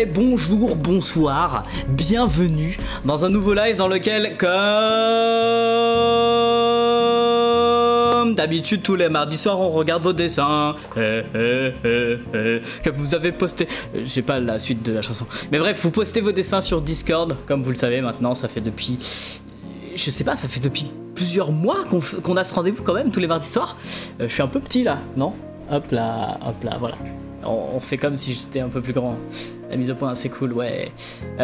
Bonjour, bonsoir, bienvenue dans un nouveau live dans lequel, comme d'habitude, tous les mardis soirs, on regarde vos dessins que vous avez posté. J'ai pas la suite de la chanson, mais bref, vous postez vos dessins sur Discord, comme vous le savez maintenant. Ça fait depuis, je sais pas, ça fait depuis plusieurs mois qu'on a ce rendez-vous quand même tous les mardis soirs. Je suis un peu petit là, non? Hop là, voilà. On fait comme si j'étais un peu plus grand. La mise au point, c'est cool, ouais.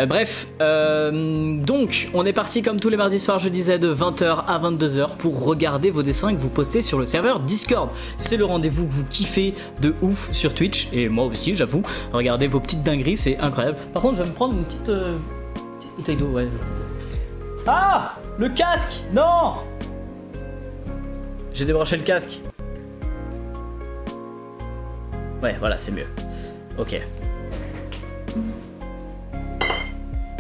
Bref, donc, on est parti comme tous les mardis soirs, je disais, de 20h à 22h pour regarder vos dessins que vous postez sur le serveur Discord. C'est le rendez-vous que vous kiffez de ouf sur Twitch, et moi aussi, j'avoue. Regardez vos petites dingueries, c'est incroyable. Par contre, je vais me prendre une petite bouteille d'eau, ouais. Ah! Le casque! Non! J'ai débranché le casque. Ouais, voilà, c'est mieux. Ok.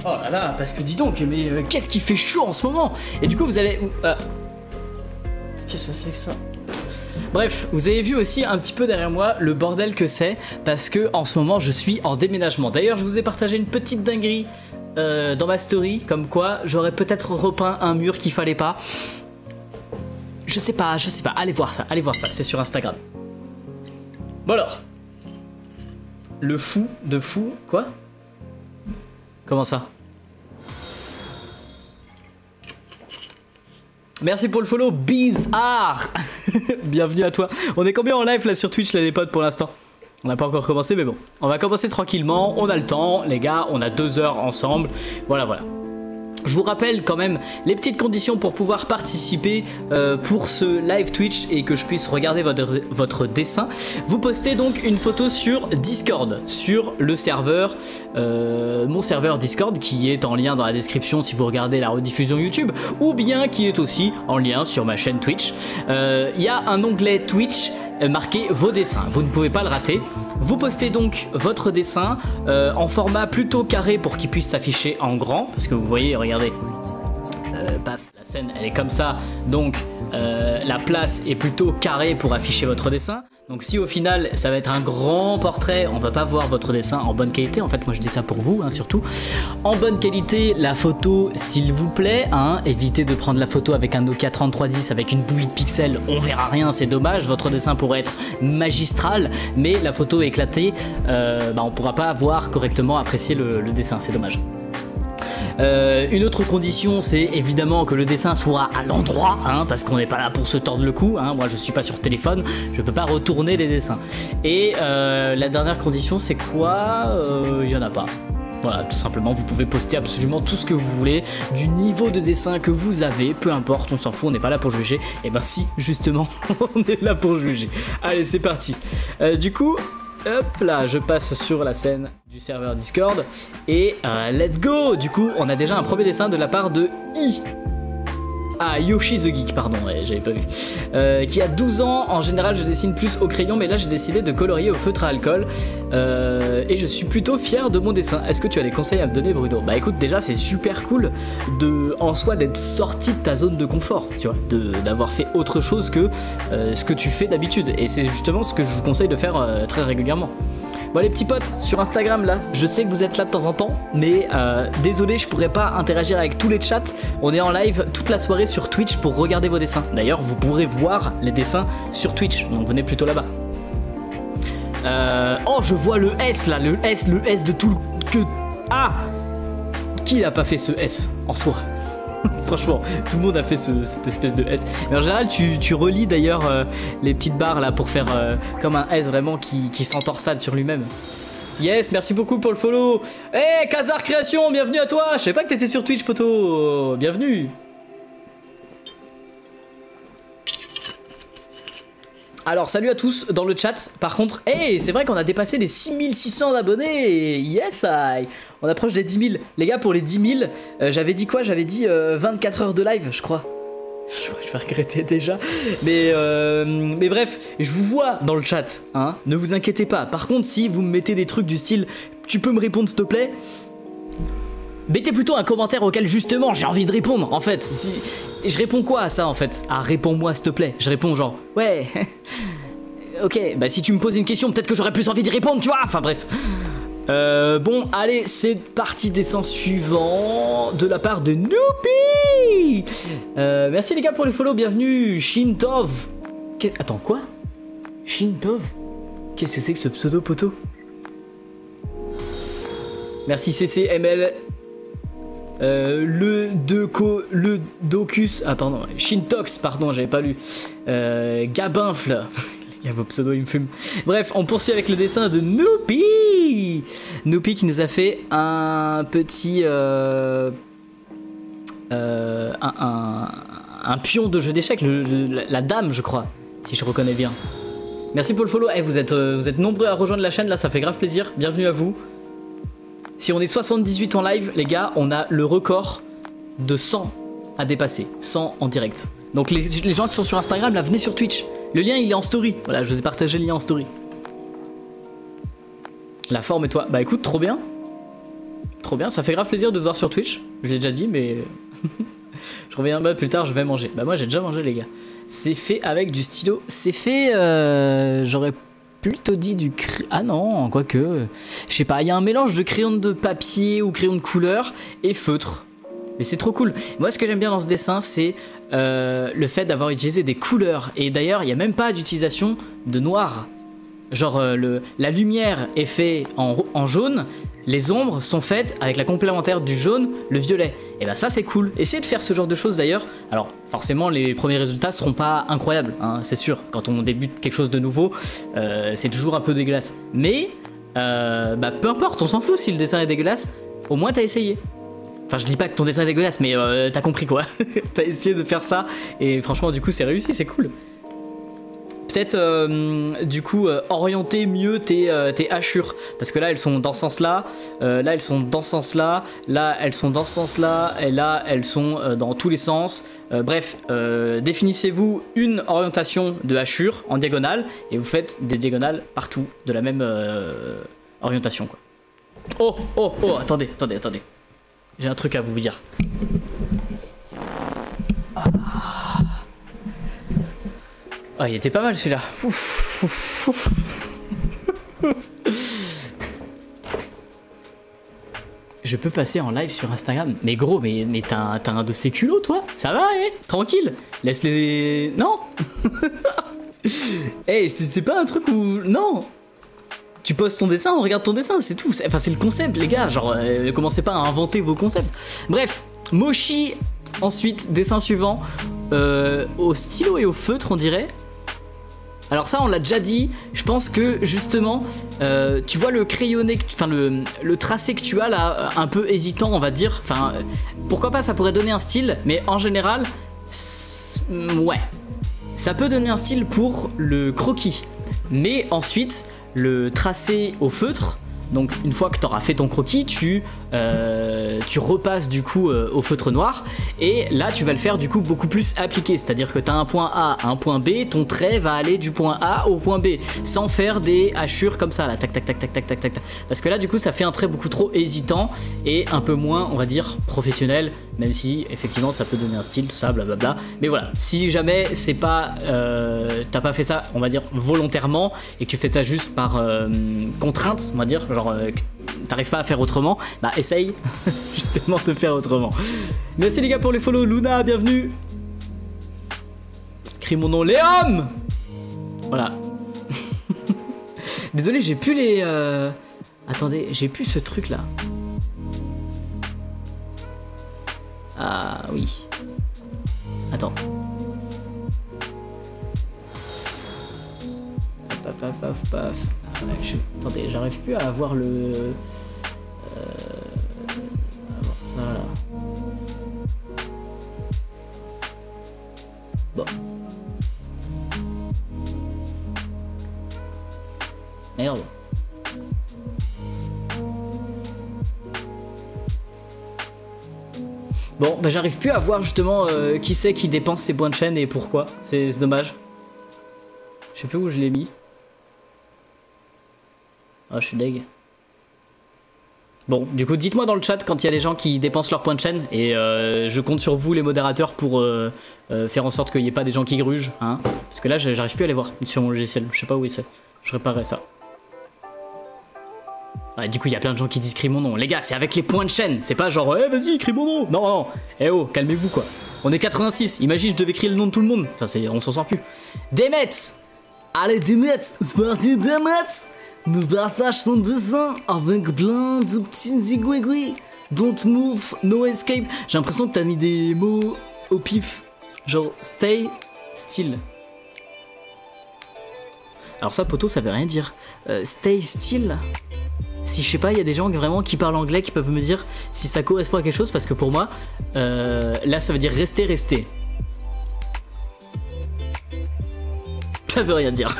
Oh là là, parce que dis donc, mais qu'est-ce qui fait chaud en ce moment? Et du coup, vous allez... Qu'est-ce que c'est que ça? Bref, vous avez vu aussi un petit peu derrière moi le bordel que c'est, parce que en ce moment, je suis en déménagement. D'ailleurs, je vous ai partagé une petite dinguerie dans ma story, comme quoi j'aurais peut-être repeint un mur qu'il fallait pas. Je sais pas, allez voir ça, c'est sur Instagram. Bon alors... Le fou de fou... Quoi? Comment ça? Merci pour le follow, Bizarre. Bienvenue à toi. On est combien en live là sur Twitch là les potes pour l'instant? On n'a pas encore commencé mais bon. On va commencer tranquillement, on a le temps les gars, on a 2 heures ensemble. Voilà. Je vous rappelle quand même les petites conditions pour pouvoir participer pour ce live Twitch et que je puisse regarder votre dessin. Vous postez donc une photo sur Discord, sur le serveur, mon serveur Discord qui est en lien dans la description si vous regardez la rediffusion YouTube, ou bien qui est aussi en lien sur ma chaîne Twitch. Il y a un onglet Twitch marqué vos dessins, vous ne pouvez pas le rater. Vous postez donc votre dessin en format plutôt carré pour qu'il puisse s'afficher en grand, parce que vous voyez, regardez, paf, la scène elle est comme ça, donc la place est plutôt carrée pour afficher votre dessin. Donc si au final ça va être un grand portrait, on va pas voir votre dessin en bonne qualité. En fait moi je dis ça pour vous hein, surtout. En bonne qualité la photo s'il vous plaît hein. Évitez de prendre la photo avec un Nokia 3310 avec une bouillie de pixels, on verra rien, c'est dommage. Votre dessin pourrait être magistral mais la photo éclatée, on pourra pas voir correctement apprécier le dessin, c'est dommage. Une autre condition c'est évidemment que le dessin soit à l'endroit hein, parce qu'on n'est pas là pour se tordre le cou hein. Moi je suis pas sur téléphone, je peux pas retourner les dessins. Et la dernière condition c'est quoi? Il y en a pas. Voilà, tout simplement, vous pouvez poster absolument tout ce que vous voulez, du niveau de dessin que vous avez, peu importe, on s'en fout, on n'est pas là pour juger. Et ben si, justement, on est là pour juger. Allez, c'est parti. Du coup, hop là, je passe sur la scène du serveur Discord et let's go. Du coup, on a déjà un premier dessin de la part de Yoshi the Geek, pardon, ouais, j'avais pas vu. Qui a 12 ans, en général je dessine plus au crayon, mais là j'ai décidé de colorier au feutre à alcool. Et je suis plutôt fier de mon dessin. Est-ce que tu as des conseils à me donner, Bruno? Bah écoute, déjà c'est super cool en soi d'être sorti de ta zone de confort, tu vois, d'avoir fait autre chose que ce que tu fais d'habitude. Et c'est justement ce que je vous conseille de faire très régulièrement. Bon les petits potes, sur Instagram là, je sais que vous êtes là de temps en temps, mais désolé, je pourrais pas interagir avec tous les chats. On est en live toute la soirée sur Twitch pour regarder vos dessins. D'ailleurs, vous pourrez voir les dessins sur Twitch, donc venez plutôt là-bas. Oh, je vois le S là, le S de tout le... Ah! Qui n'a pas fait ce S en soi? Franchement, tout le monde a fait cette espèce de S. Mais en général, tu relis d'ailleurs les petites barres là pour faire comme un S vraiment qui s'entorsade sur lui-même. Yes, merci beaucoup pour le follow. Hey, Kazar Création, bienvenue à toi. Je savais pas que t'étais sur Twitch, poto. Bienvenue. Alors, salut à tous dans le chat. Par contre, hey, c'est vrai qu'on a dépassé les 6600 abonnés. Yes, on approche des 10 000. Les gars, pour les 10 000, j'avais dit quoi? J'avais dit 24 heures de live, je crois. Je vais regretter déjà. Mais bref, je vous vois dans le chat. Hein, ne vous inquiétez pas. Par contre, si vous me mettez des trucs du style « Tu peux me répondre, s'il te plaît ?» mettez plutôt un commentaire auquel justement j'ai envie de répondre en fait. Je réponds quoi à ça en fait? Ah, réponds-moi s'il te plaît. Je réponds genre ouais. Ok, bah si tu me poses une question, peut-être que j'aurais plus envie d'y répondre, tu vois. Enfin bref. Bon, allez, c'est parti, dessin suivant de la part de Noopy. Merci les gars pour les follow, bienvenue, Shintov. Attends, quoi? Shintov? Qu'est-ce que c'est que ce pseudo poteau? Merci CCML. Le Docus. Ah, pardon. Shintox, pardon, j'avais pas lu. Gabinfle. Les gars, vos pseudos, ils me fument. Bref, on poursuit avec le dessin de Noopy. Noopy qui nous a fait un petit. Un pion de jeu d'échecs, la dame, je crois, si je reconnais bien. Merci pour le follow. Hey, vous êtes nombreux à rejoindre la chaîne, là, ça fait grave plaisir. Bienvenue à vous. Si on est 78 en live, les gars, on a le record de 100 à dépasser. 100 en direct. Donc les gens qui sont sur Instagram, là, venez sur Twitch. Le lien, il est en story. Voilà, je vous ai partagé le lien en story. La forme et toi. Bah écoute, trop bien. Trop bien, ça fait grave plaisir de te voir sur Twitch. Je l'ai déjà dit, mais... je reviens plus tard, je vais manger. Bah moi, j'ai déjà mangé, les gars. C'est fait avec du stylo. C'est fait... J'aurais plutôt dit du crayon... Ah non, quoique... Je sais pas, il y a un mélange de crayon de papier ou crayon de couleur et feutre. Mais c'est trop cool. Moi, ce que j'aime bien dans ce dessin, c'est le fait d'avoir utilisé des couleurs. Et d'ailleurs, il n'y a même pas d'utilisation de noir. Genre, la lumière est faite en jaune, les ombres sont faites avec la complémentaire du jaune, le violet. Et bah ça, c'est cool. Essayez de faire ce genre de choses d'ailleurs. Alors, forcément, les premiers résultats seront pas incroyables, hein, c'est sûr. Quand on débute quelque chose de nouveau, c'est toujours un peu dégueulasse. Mais, bah, peu importe, on s'en fout si le dessin est dégueulasse. Au moins, t'as essayé. Enfin, je dis pas que ton dessin est dégueulasse, mais t'as compris quoi. T'as essayé de faire ça, et franchement, du coup, c'est réussi, c'est cool. Peut-être, du coup, orienter mieux tes hachures. Parce que là, elles sont dans ce sens-là, là, elles sont dans ce sens-là, là, elles sont dans ce sens-là, et là, elles sont dans tous les sens. Bref, définissez-vous une orientation de hachure en diagonale, et vous faites des diagonales partout de la même orientation, quoi. Oh, oh, oh, attendez. J'ai un truc à vous dire. Ah, il était pas mal celui-là. Je peux passer en live sur Instagram. Mais gros, mais t'as un de ces culots, toi? Ça va, tranquille. Laisse les... Non. Hey, c'est pas un truc où... Non. Tu postes ton dessin, on regarde ton dessin, c'est tout. Enfin, c'est le concept, les gars. Genre, commencez pas à inventer vos concepts. Bref, Mochi. Ensuite, dessin suivant. Au stylo et au feutre, on dirait. Alors ça, on l'a déjà dit. Je pense que, justement, tu vois le crayonné, enfin, le tracé que tu as là, un peu hésitant, on va dire. Enfin, pourquoi pas, ça pourrait donner un style. Mais en général, ouais. Ça peut donner un style pour le croquis. Mais ensuite... le tracé au feutre, donc une fois que tu auras fait ton croquis, tu repasses du coup au feutre noir, et là tu vas le faire du coup beaucoup plus appliqué, c'est-à-dire que tu as un point A à un point B, ton trait va aller du point A au point B, sans faire des hachures comme ça, là, tac tac tac tac tac tac tac, parce que là du coup ça fait un trait beaucoup trop hésitant, et un peu moins, on va dire, professionnel, même si effectivement ça peut donner un style, tout ça, blablabla, mais voilà, si jamais c'est pas, t'as pas fait ça, on va dire, volontairement, et que tu fais ça juste par contrainte, on va dire, genre t'arrives pas à faire autrement, bah essaye justement de faire autrement. Merci les gars pour les follow. Luna, bienvenue. Crie mon nom, Léom. Voilà. Désolé, j'ai plus les... Attendez, j'ai plus ce truc là. Ah oui. Attends. Paf, paf, paf, paf. Ah, ouais, attendez, j'arrive plus à avoir le... avoir ça là. Bon. Merde. Bon, bah j'arrive plus à voir justement qui c'est qui dépense ses points de chaîne et pourquoi. C'est dommage. Je sais plus où je l'ai mis. Ah, je suis deg. Bon, du coup, dites-moi dans le chat quand il y a des gens qui dépensent leurs points de chaîne. Et je compte sur vous, les modérateurs, pour faire en sorte qu'il n'y ait pas des gens qui grugent. Hein, parce que là, j'arrive plus à les voir sur mon logiciel. Je sais pas où c'est. Je réparerai ça. Ouais, du coup, il y a plein de gens qui disent crie mon nom. Les gars, c'est avec les points de chaîne. C'est pas genre, eh, vas-y, crie mon nom. Non, non. Eh oh, calmez-vous, quoi. On est 86. Imagine, je devais crier le nom de tout le monde. Enfin, on s'en sort plus. Demet. Allez, Demet. C'est parti, Demet. Nous partage son dessin avec plein de petits zigouigouis. Don't move, no escape. J'ai l'impression que t'as mis des mots au pif. Genre, stay still. Alors ça, poto, ça veut rien dire. Stay still. Si je sais pas, il y a des gens vraiment qui parlent anglais qui peuvent me dire si ça correspond à quelque chose, parce que pour moi, là ça veut dire rester, rester. Ça veut rien dire.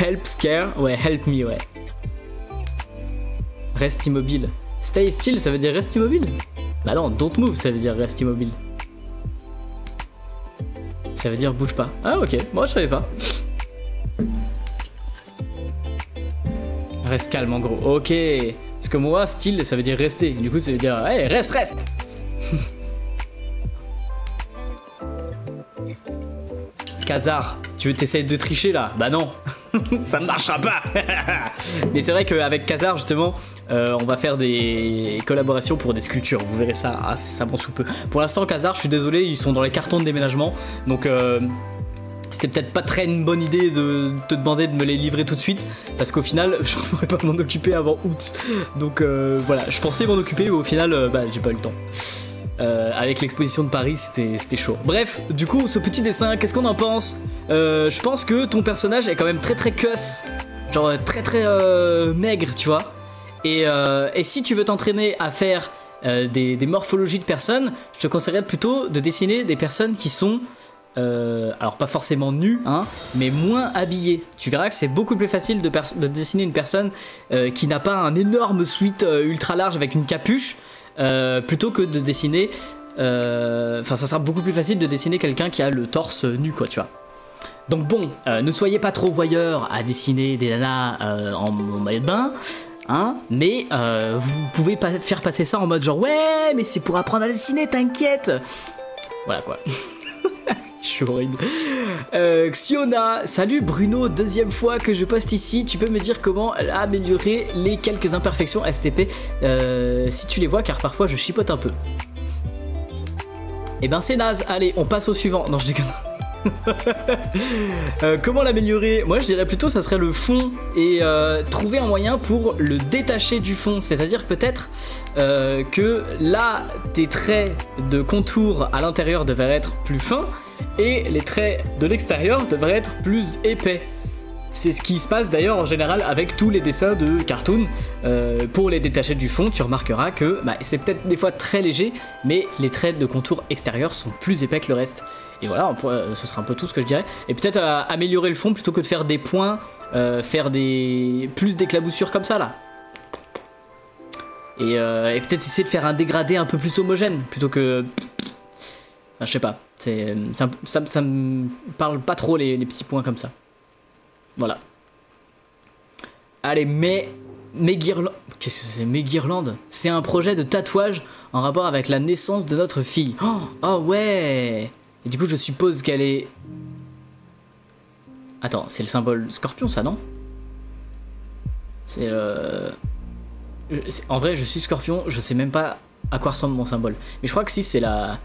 Help scare, ouais, help me, ouais. Reste immobile. Stay still, ça veut dire reste immobile. Bah non, don't move, ça veut dire reste immobile. Ça veut dire bouge pas. Ah ok, moi je savais pas. Reste calme en gros, ok. Parce que moi, still, ça veut dire rester. Du coup, ça veut dire, hey, reste, reste. Khazar, tu veux t'essayer de tricher là? Bah non, ça ne marchera pas. Mais c'est vrai qu'avec Khazar, justement, on va faire des collaborations pour des sculptures. Vous verrez ça incessamment sous peu. Pour l'instant, Khazar, je suis désolé, ils sont dans les cartons de déménagement. Donc... c'était peut-être pas très une bonne idée de te demander de me les livrer tout de suite, parce qu'au final je pourrais pas m'en occuper avant août. Donc voilà, je pensais m'en occuper mais au final bah, j'ai pas eu le temps. Avec l'exposition de Paris c'était chaud. Bref, du coup ce petit dessin, qu'est-ce qu'on en pense? Je pense que ton personnage est quand même très très cuss, genre très très maigre, tu vois. Et si tu veux t'entraîner à faire des morphologies de personnes, je te conseillerais plutôt de dessiner des personnes qui sont alors pas forcément nu, hein, mais moins habillé. Tu verras que c'est beaucoup plus facile de dessiner une personne qui n'a pas un énorme sweat ultra large avec une capuche, plutôt que de dessiner... Enfin, ça sera beaucoup plus facile de dessiner quelqu'un qui a le torse nu, quoi, tu vois. Donc bon, ne soyez pas trop voyeurs à dessiner des nanas en maillot de bain, hein, mais vous pouvez pas faire passer ça en mode genre « Ouais, mais c'est pour apprendre à dessiner, t'inquiète !» Voilà, quoi. Je suis horrible. Xiona, salut Bruno, deuxième fois que je poste ici. Tu peux me dire comment améliorer les quelques imperfections STP si tu les vois, car parfois je chipote un peu. Eh ben c'est naze. Allez, on passe au suivant. Non, je déconne. Comment l'améliorer? Moi je dirais plutôt ça serait le fond et trouver un moyen pour le détacher du fond, c'est-à-dire peut-être que là tes traits de contour à l'intérieur devraient être plus fins et les traits de l'extérieur devraient être plus épais. C'est ce qui se passe d'ailleurs en général avec tous les dessins de cartoon. Pour les détacher du fond, tu remarqueras que bah, c'est peut-être des fois très léger, mais les traits de contour extérieur sont plus épais que le reste. Et voilà, ce sera un peu tout ce que je dirais. Et peut-être améliorer le fond plutôt que de faire des points, faire plus d'éclaboussures comme ça là. Et peut-être essayer de faire un dégradé un peu plus homogène plutôt que... Enfin, je sais pas, ça me parle pas trop les petits points comme ça. Voilà. Allez, Guirlande. Qu'est-ce que c'est, Guirlande? C'est un projet de tatouage en rapport avec la naissance de notre fille. Oh ouais. Et du coup, je suppose qu'elle est... Attends, c'est le symbole scorpion, ça, non? C'est en vrai, je suis scorpion, je sais même pas à quoi ressemble mon symbole. Mais je crois que si, c'est la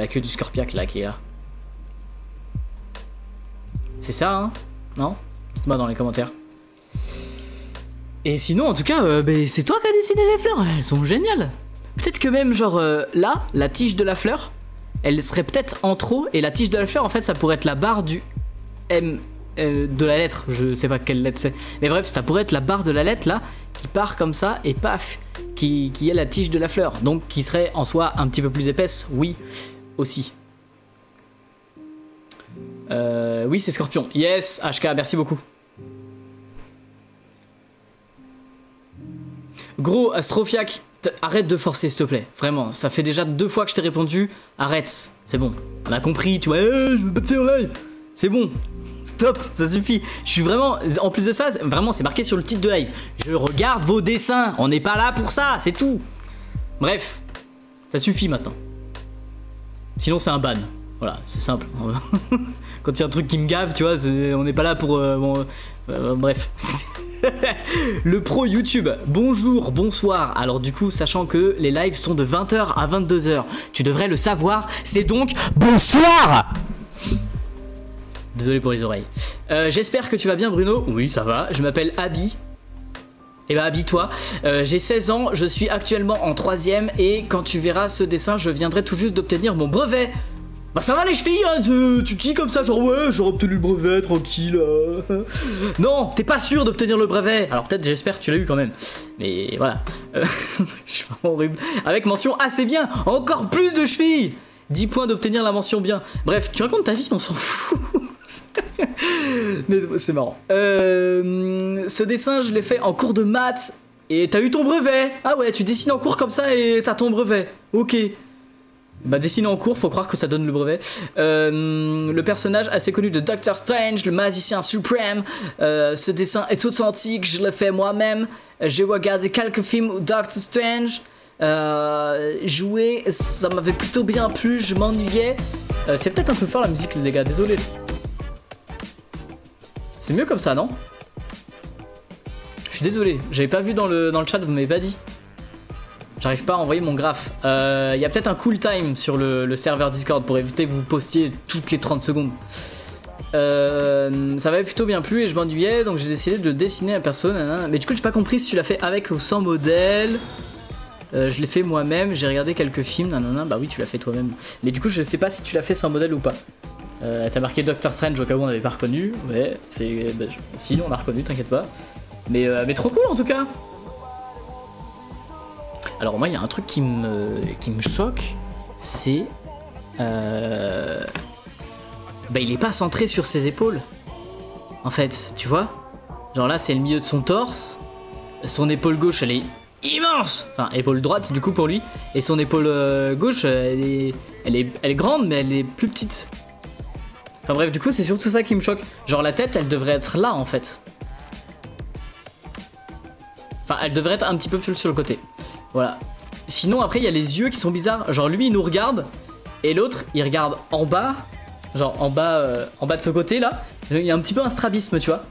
queue du scorpiaque, là, qui est là. C'est ça, hein? Non? Dites-moi dans les commentaires. Et sinon, en tout cas, c'est toi qui as dessiné les fleurs. Elles sont géniales. Peut-être que même, genre, là, la tige de la fleur, elle serait peut-être en trop. Et la tige de la fleur, en fait, ça pourrait être la barre du M de la lettre. Je sais pas quelle lettre c'est. Mais bref, ça pourrait être la barre de la lettre, là, qui part comme ça, et paf, qui est la tige de la fleur. Donc, qui serait en soi un petit peu plus épaisse, oui, aussi. Oui, c'est Scorpion. Yes, HK, merci beaucoup. Gros, Astrophiac, arrête de forcer, s'il te plaît. Vraiment, ça fait déjà 2 fois que je t'ai répondu. Arrête, c'est bon. On a compris, tu vois. Je veux pas te faire live. C'est bon. Stop, ça suffit. Je suis vraiment... En plus de ça, vraiment, c'est marqué sur le titre de live. Je regarde vos dessins. On n'est pas là pour ça, c'est tout. Bref, ça suffit maintenant. Sinon, c'est un ban. Voilà, c'est simple. Quand il y a un truc qui me gave, tu vois, on n'est pas là pour... bref. Le pro YouTube, bonjour, bonsoir. Alors du coup, sachant que les lives sont de 20h à 22h, tu devrais le savoir, c'est donc bonsoir. Désolé pour les oreilles. J'espère que tu vas bien Bruno. Oui, ça va, je m'appelle Abby. Eh ben habille-toi, j'ai 16 ans, je suis actuellement en 3ème et quand tu verras ce dessin, je viendrai tout juste d'obtenir mon brevet. Bah ça va les chevilles, hein, tu te dis comme ça, genre ouais, j'aurais obtenu le brevet, tranquille. Non, t'es pas sûr d'obtenir le brevet. Alors peut-être, j'espère que tu l'as eu quand même. Mais voilà, je suis vraiment horrible. Avec mention assez bien, encore plus de chevilles. 10 points d'obtenir la mention bien. Bref, tu racontes ta vie, on s'en fout. Mais c'est marrant. Ce dessin, je l'ai fait en cours de maths. Et t'as eu ton brevet. Ah ouais, tu dessines en cours comme ça et t'as ton brevet. Ok. Bah dessiner en cours, faut croire que ça donne le brevet. Le personnage assez connu de Doctor Strange, le magicien suprême. Ce dessin est authentique, je l'ai fait moi-même. J'ai regardé quelques films où Doctor Strange jouait, ça m'avait plutôt bien plu, je m'ennuyais. C'est peut-être un peu fort la musique les gars, désolé. C'est mieux comme ça, non? Je suis désolé, j'avais pas vu dans le chat, vous m'avez pas dit. J'arrive pas à envoyer mon graphe. Y a peut-être un cool time sur le serveur Discord pour éviter que vous postiez toutes les 30 secondes. Ça m'avait plutôt bien plu et je m'ennuyais, donc j'ai décidé de dessiner un perso. Nanana. Mais du coup, j'ai pas compris si tu l'as fait avec ou sans modèle. Je l'ai fait moi-même, j'ai regardé quelques films. Nanana. Bah oui, tu l'as fait toi-même. Mais du coup, je sais pas si tu l'as fait sans modèle ou pas. T'as marqué Doctor Strange au cas où on n'avait pas reconnu. Ouais, c'est. Bah, si, on a reconnu, t'inquiète pas. Mais trop cool en tout cas. Alors moi il y a un truc qui me choque, c'est bah il est pas centré sur ses épaules. En fait, tu vois, genre là c'est le milieu de son torse, son épaule gauche elle est immense, enfin épaule droite du coup pour lui, et son épaule gauche elle est grande mais elle est plus petite. Enfin bref, du coup c'est surtout ça qui me choque. Genre la tête elle devrait être là en fait. Enfin elle devrait être un petit peu plus sur le côté. Voilà. Sinon après il y a les yeux qui sont bizarres. Genre lui il nous regarde et l'autre il regarde en bas. Genre en bas de ce côté là. Il y a un petit peu un strabisme tu vois.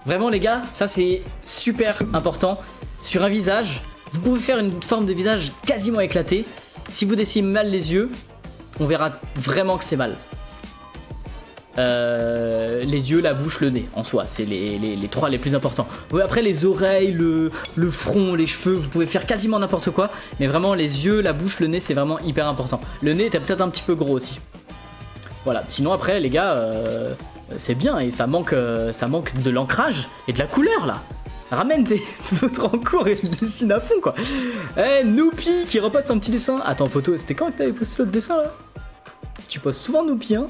Vraiment les gars, ça c'est super important. Sur un visage, vous pouvez faire une forme de visage quasiment éclatée. Si vous dessinez mal les yeux, on verra vraiment que c'est mal. Les yeux, la bouche, le nez, en soi, c'est les trois les plus importants. Oui, après les oreilles, le front, les cheveux, vous pouvez faire quasiment n'importe quoi, mais vraiment les yeux, la bouche, le nez, c'est vraiment hyper important. Le nez était peut-être un petit peu gros aussi. Voilà, sinon après les gars, c'est bien et ça manque de l'ancrage et de la couleur là. Ramène votre en cours et le dessine à fond quoi. Eh, Noupi qui reposte un petit dessin. Attends poto, c'était quand que t'avais posté l'autre dessin là? Tu postes souvent Noupi hein.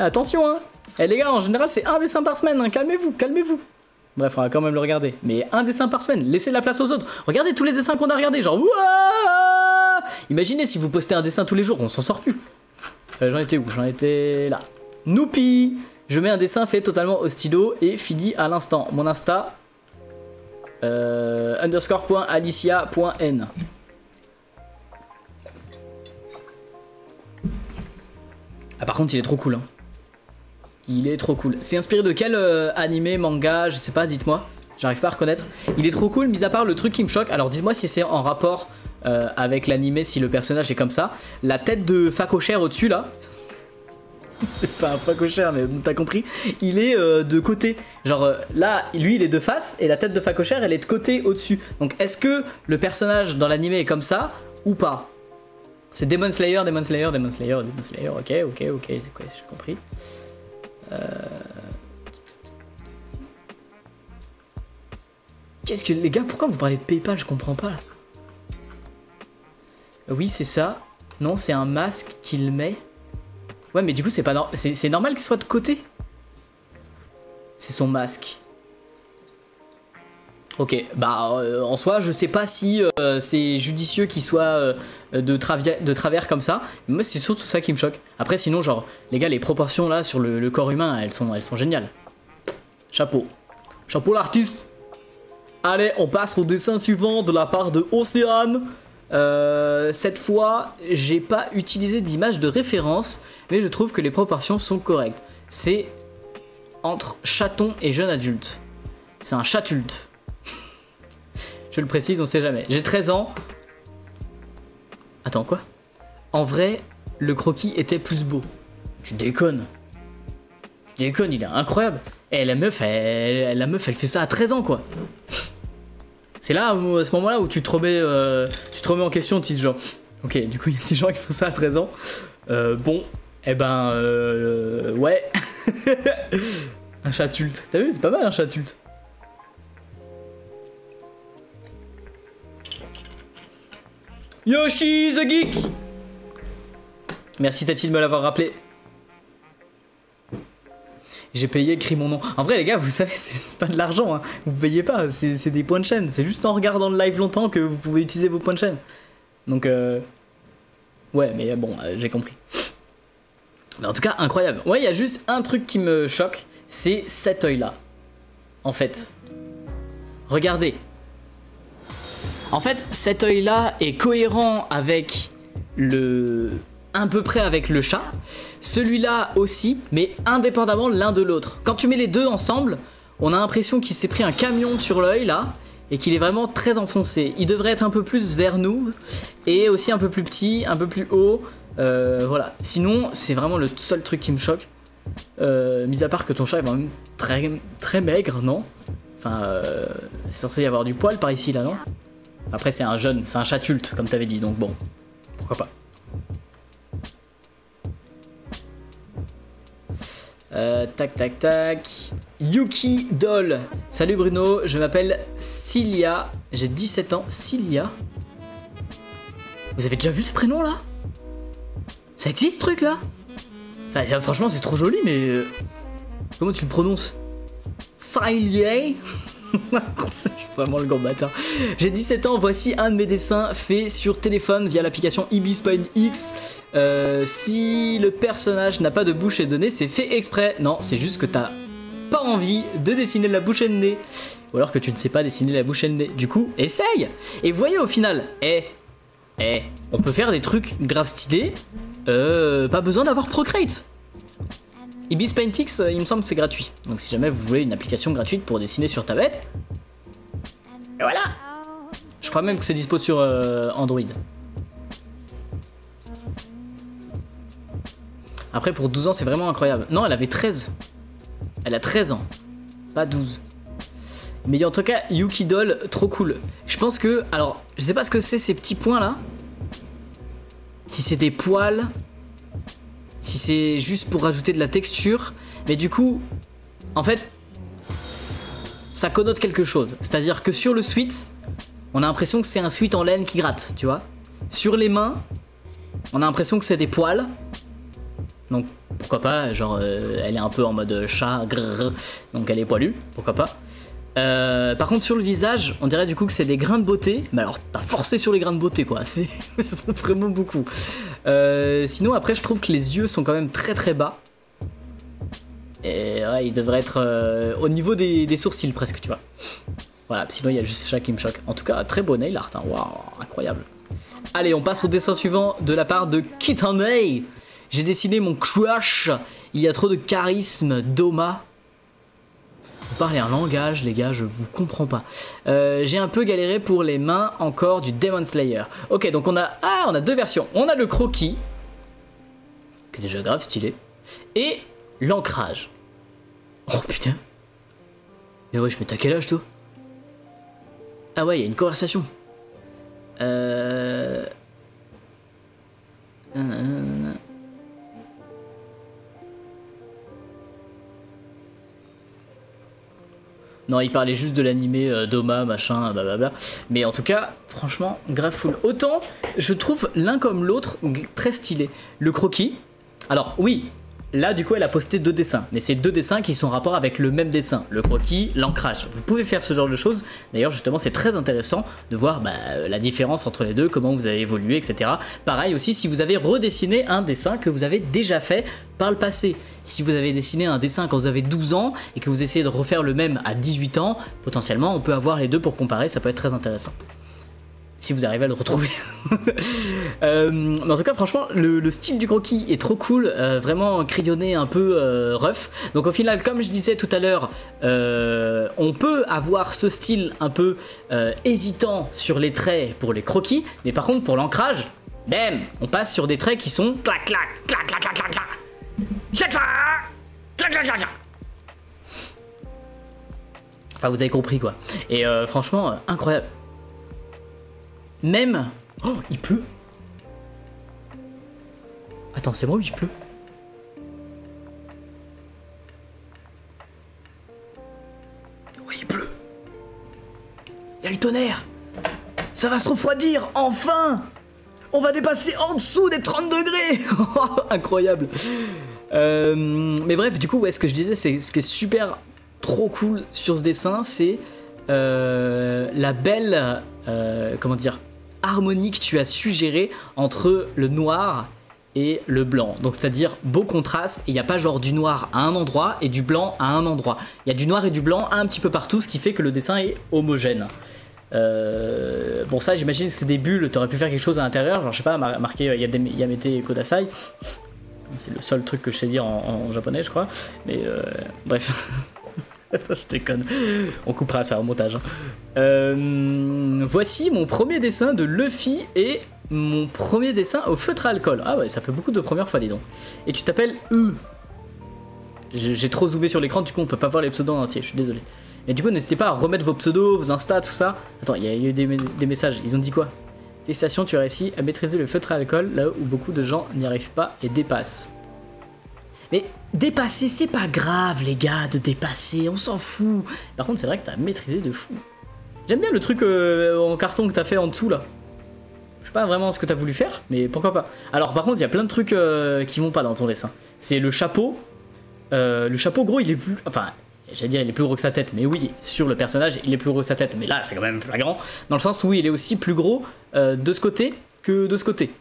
Attention hein. Eh les gars, en général c'est un dessin par semaine, hein. Calmez-vous, calmez-vous. Bref, on va quand même le regarder. Mais un dessin par semaine, laissez de la place aux autres. Regardez tous les dessins qu'on a regardés, genre ouah. Imaginez si vous postez un dessin tous les jours, on s'en sort plus. J'en étais où? J'en étais là. Noupi. Je mets un dessin fait totalement au stylo et fini à l'instant. Mon Insta _.alicia.n. Ah par contre il est trop cool hein. Il est trop cool. C'est inspiré de quel animé, manga, je sais pas, dites-moi. J'arrive pas à reconnaître. Il est trop cool, mis à part le truc qui me choque. Alors dis-moi si c'est en rapport avec l'animé, si le personnage est comme ça. La tête de Facochère au-dessus là. C'est pas un Facochère mais t'as compris. Il est de côté. Genre là, lui il est de face et la tête de Facochère elle est de côté au-dessus. Donc est-ce que le personnage dans l'animé est comme ça ou pas? C'est Demon Slayer, Demon Slayer, Demon Slayer, Demon Slayer, ok, j'ai compris. Qu'est-ce que... Les gars, pourquoi vous parlez de PayPal? Je comprends pas. Oui, c'est ça. Non, c'est un masque qu'il met. Ouais, mais du coup, c'est pas c'est normal qu'il soit de côté. C'est son masque. Ok, bah en soi, je sais pas si c'est judicieux qu'il soit de travers comme ça. Mais moi, c'est surtout ça qui me choque. Après, sinon, genre, les gars, les proportions là sur le corps humain, elles sont géniales. Chapeau. Chapeau l'artiste. Allez, on passe au dessin suivant de la part de Océane. Cette fois, j'ai pas utilisé d'image de référence, mais je trouve que les proportions sont correctes. C'est entre chaton et jeune adulte. C'est un chatulte. Je le précise, on sait jamais. J'ai 13 ans. Attends, quoi? En vrai, le croquis était plus beau. Tu déconnes. Tu déconnes, il est incroyable. Et la meuf, elle fait ça à 13 ans, quoi. C'est là, à ce moment-là, où tu te remets en question, tu te dis genre... Ok, du coup, il y a des gens qui font ça à 13 ans. Bon, eh ben... ouais. Un chat adulte. T'as vu, c'est pas mal, un chat adulte. Yoshi the Geek. Merci Tati de me l'avoir rappelé. J'ai payé, écrit mon nom. En vrai les gars, vous savez, c'est pas de l'argent, hein. Vous payez pas, c'est des points de chaîne. C'est juste en regardant le live longtemps que vous pouvez utiliser vos points de chaîne. Donc ouais, mais bon, j'ai compris. Mais en tout cas, incroyable. Ouais, il y a juste un truc qui me choque, c'est cet œil-là. En fait. Regardez. En fait, cet œil-là est cohérent avec le... à peu près avec le chat. Celui-là aussi, mais indépendamment l'un de l'autre. Quand tu mets les deux ensemble, on a l'impression qu'il s'est pris un camion sur l'œil, là, et qu'il est vraiment très enfoncé. Il devrait être un peu plus vers nous, et aussi un peu plus petit, un peu plus haut. Voilà. Sinon, c'est vraiment le seul truc qui me choque. Mis à part que ton chat est quand même très maigre, non? Enfin, c'est censé y avoir du poil par ici, là, non? Après, c'est un jeune, c'est un chat adulte, comme t'avais dit, donc bon, pourquoi pas. Tac, tac, tac. Yuki Doll. Salut Bruno, je m'appelle Cilia, j'ai 17 ans. Cilia? Vous avez déjà vu ce prénom, là? Ça existe, ce truc, là? Enfin, franchement, c'est trop joli, mais... comment tu le prononces? Cilia? Je suis vraiment le grand bâtard. J'ai 17 ans, voici un de mes dessins faits sur téléphone via l'application Ibis Paint X. Si le personnage n'a pas de bouche et de nez, c'est fait exprès. Non, c'est juste que t'as pas envie de dessiner la bouche et le nez. Ou alors que tu ne sais pas dessiner la bouche et le nez. Du coup, essaye. Et voyez au final, on peut faire des trucs grave stylés. Pas besoin d'avoir Procreate. Ibis Paint X, il me semble que c'est gratuit. Donc si jamais vous voulez une application gratuite pour dessiner sur tablette, et voilà. Je crois même que c'est dispo sur Android. Après pour 12 ans c'est vraiment incroyable. Non, elle avait 13. Elle a 13 ans, pas 12. Mais en tout cas, Yuki Doll, trop cool. Je pense que, alors, je sais pas ce que c'est ces petits points là. Si c'est des poils... si c'est juste pour rajouter de la texture, mais du coup, en fait, ça connote quelque chose. C'est-à-dire que sur le sweat, on a l'impression que c'est un sweat en laine qui gratte, tu vois. Sur les mains, on a l'impression que c'est des poils. Donc, pourquoi pas, genre, elle est un peu en mode chat, grrr, donc elle est poilue, pourquoi pas. Par contre sur le visage, on dirait du coup que c'est des grains de beauté. Mais alors t'as forcé sur les grains de beauté quoi, c'est vraiment beaucoup. Sinon après je trouve que les yeux sont quand même très bas. Et ouais, ils devraient être au niveau des sourcils presque, tu vois. Voilà, sinon il y a juste ça qui me choque. En tout cas très beau nail art, hein. Waouh, incroyable. Allez, on passe au dessin suivant de la part de Kitane. J'ai dessiné mon crush, il y a trop de charisme, Doma. Vous parlez un langage, les gars, je vous comprends pas. J'ai un peu galéré pour les mains encore du Demon Slayer. Ok, donc on a deux versions. On a le croquis, qui est déjà grave stylé, et l'ancrage. Oh putain. Mais ouais, je mets à quel âge toi? Ah ouais, il y a une conversation. Non, il parlait juste de l'animé Doma, machin, blablabla. Mais en tout cas, franchement, grave full. Autant, je trouve l'un comme l'autre très stylé. Le croquis. Alors, oui, là, du coup, elle a posté deux dessins. Mais c'est deux dessins qui sont en rapport avec le même dessin. Le croquis, l'ancrage. Vous pouvez faire ce genre de choses. D'ailleurs, justement, c'est très intéressant de voir la différence entre les deux, comment vous avez évolué, etc. Pareil aussi, si vous avez redessiné un dessin que vous avez déjà fait par le passé. Si vous avez dessiné un dessin quand vous avez 12 ans et que vous essayez de refaire le même à 18 ans, potentiellement on peut avoir les deux pour comparer, ça peut être très intéressant. Si vous arrivez à le retrouver. Mais en tout cas, franchement, le style du croquis est trop cool, vraiment crayonné, un peu rough. Donc au final, comme je disais tout à l'heure, on peut avoir ce style un peu hésitant sur les traits pour les croquis, mais par contre pour l'ancrage, bam, on passe sur des traits qui sont clac clac clac clac clac clac clac clac clac clac clac. Enfin, vous avez compris quoi. Et franchement, incroyable. Même... Oh, il pleut. Attends, c'est moi ou il pleut? Oui, il pleut. Il y a le tonnerre. Ça va se refroidir, enfin. On va dépasser en dessous des 30 degrés. Incroyable. Mais bref, du coup, ouais, ce que je disais, c'est ce qui est super trop cool sur ce dessin, c'est la belle... comment dire, harmonie que tu as suggéré entre le noir et le blanc. Donc c'est-à-dire beau contraste, et il n'y a pas genre du noir à un endroit et du blanc à un endroit. Il y a du noir et du blanc un petit peu partout, ce qui fait que le dessin est homogène. Bon, ça j'imagine que c'est des bulles, tu aurais pu faire quelque chose à l'intérieur, genre je sais pas, marqué Yamete Kodasai. C'est le seul truc que je sais dire en japonais je crois, mais bref. Attends, je déconne. On coupera ça au montage. Voici mon premier dessin de Luffy et mon premier dessin au feutre à alcool. Ah ouais, ça fait beaucoup de premières fois, dis donc. Et tu t'appelles E. J'ai trop zoomé sur l'écran, du coup on peut pas voir les pseudos en entier, je suis désolé. Mais du coup, n'hésitez pas à remettre vos pseudos, vos Insta, tout ça. Attends, il y a eu des messages, ils ont dit quoi? Félicitations, tu as réussi à maîtriser le feutre à alcool là où beaucoup de gens n'y arrivent pas et dépassent. Mais dépasser, c'est pas grave, les gars, de dépasser, on s'en fout. Par contre, c'est vrai que t'as maîtrisé de fou. J'aime bien le truc en carton que t'as fait en dessous, là. Je sais pas vraiment ce que t'as voulu faire, mais pourquoi pas. Alors, par contre, il y a plein de trucs qui vont pas dans ton dessin. C'est le chapeau. Le chapeau, gros, il est plus... Enfin, j'allais dire, il est plus gros que sa tête, mais oui, sur le personnage, il est plus gros que sa tête. Mais là, c'est quand même flagrant, dans le sens où il est aussi plus gros de ce côté que de ce côté.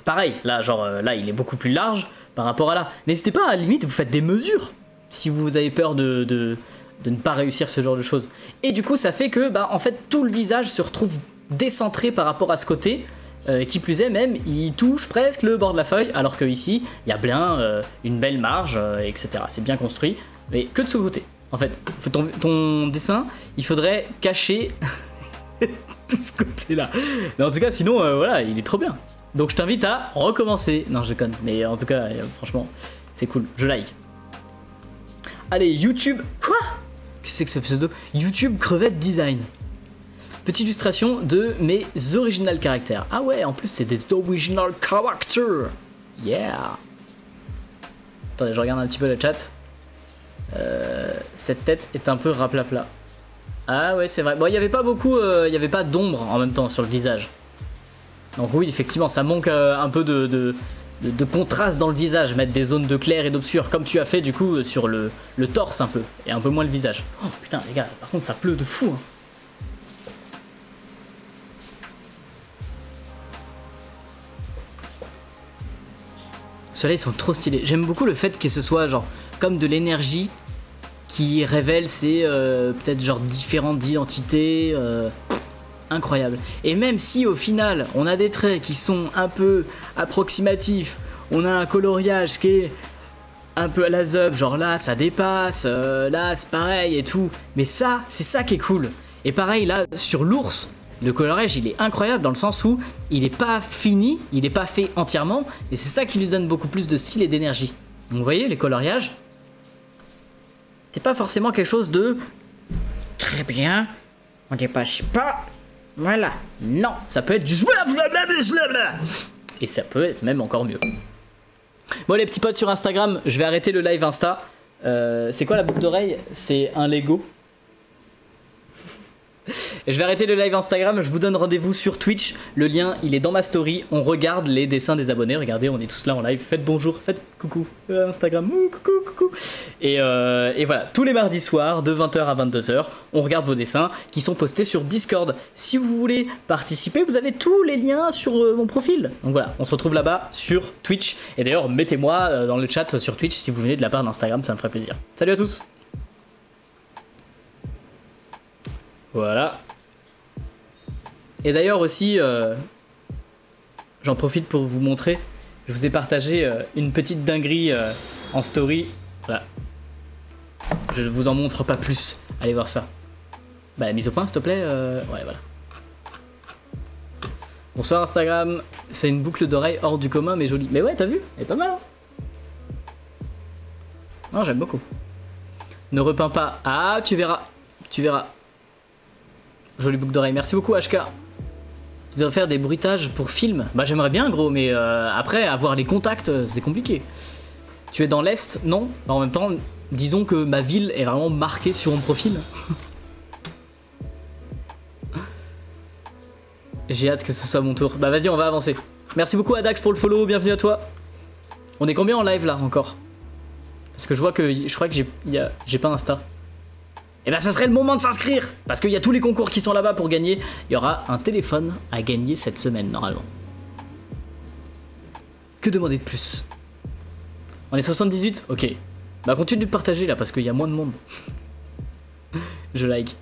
Pareil, là, genre, là, il est beaucoup plus large par rapport à là. N'hésitez pas, à la limite, vous faites des mesures si vous avez peur de ne pas réussir ce genre de choses. Et du coup, ça fait que, bah, en fait, tout le visage se retrouve décentré par rapport à ce côté. Qui plus est, même, il touche presque le bord de la feuille, alors que ici, il y a bien une belle marge, etc. C'est bien construit, mais que de ce côté. En fait, ton dessin, il faudrait cacher tout ce côté-là. Mais en tout cas, sinon, voilà, il est trop bien. Donc je t'invite à recommencer. Non, je déconne. Mais en tout cas, franchement, c'est cool. Je like. Allez, YouTube. Quoi? Qu'est-ce que c'est que ce pseudo? YouTube Crevette Design. Petite illustration de mes original caractères. Ah ouais, en plus, c'est des original characters. Yeah. Attendez, je regarde un petit peu le chat. Cette tête est un peu raplapla. Ah ouais, c'est vrai. Bon, il n'y avait pas beaucoup... il n'y avait pas d'ombre en même temps sur le visage. Donc oui, effectivement, ça manque un peu de contraste dans le visage, mettre des zones de clair et d'obscur, comme tu as fait du coup sur le torse un peu, et un peu moins le visage. Oh putain les gars, par contre ça pleut de fou. Hein. Ceux-là ils sont trop stylés. J'aime beaucoup le fait que ce soit genre comme de l'énergie qui révèle ces peut-être genre différentes identités. Incroyable. Et même si au final on a des traits qui sont un peu approximatifs, on a un coloriage qui est un peu à la zub, genre là ça dépasse, là c'est pareil et tout, mais ça c'est ça qui est cool. Et pareil là sur l'ours, le coloriage il est incroyable dans le sens où il est pas fini, il est pas fait entièrement, et c'est ça qui lui donne beaucoup plus de style et d'énergie. Donc vous voyez les coloriages, c'est pas forcément quelque chose de très bien, on dépasse pas. Voilà. Non, ça peut être du... Et ça peut être même encore mieux. Bon les petits potes sur Instagram, je vais arrêter le live Insta. C'est quoi la boucle d'oreille? C'est un Lego. Je vais arrêter le live Instagram, je vous donne rendez-vous sur Twitch. Le lien, il est dans ma story. On regarde les dessins des abonnés. Regardez, on est tous là en live. Faites bonjour, faites coucou. Instagram, coucou, coucou. Et voilà, tous les mardis soirs, de 20h à 22h, on regarde vos dessins qui sont postés sur Discord. Si vous voulez participer, vous avez tous les liens sur mon profil. Donc voilà, on se retrouve là-bas sur Twitch. Et d'ailleurs, mettez-moi dans le chat sur Twitch si vous venez de la part d'Instagram, ça me ferait plaisir. Salut à tous. Voilà. Et d'ailleurs aussi, j'en profite pour vous montrer, je vous ai partagé une petite dinguerie en story. Voilà. Je ne vous en montre pas plus. Allez voir ça. Bah, mise au point, s'il te plaît. Ouais, voilà. Bonsoir Instagram. C'est une boucle d'oreille hors du commun, mais jolie. Mais ouais, t'as vu? Elle est pas mal, hein? Non, j'aime beaucoup. Ne repeins pas. Ah, tu verras. Tu verras. Jolie boucle d'oreille. Merci beaucoup, HK. Tu devrais faire des bruitages pour film. Bah, j'aimerais bien, gros, mais après, avoir les contacts, c'est compliqué. Tu es dans l'Est? Non. Bah, en même temps, disons que ma ville est vraiment marquée sur mon profil. J'ai hâte que ce soit mon tour. Bah, vas-y, on va avancer. Merci beaucoup, Adax, pour le follow. Bienvenue à toi. On est combien en live, là, encore? Parce que je vois que... Je crois que j'ai pas Insta. Et bah ça serait le moment de s'inscrire. Parce qu'il y a tous les concours qui sont là-bas pour gagner. Il y aura un téléphone à gagner cette semaine, normalement. Que demander de plus? On est 78? Ok. Bah continue de partager, là, parce qu'il y a moins de monde. Je like.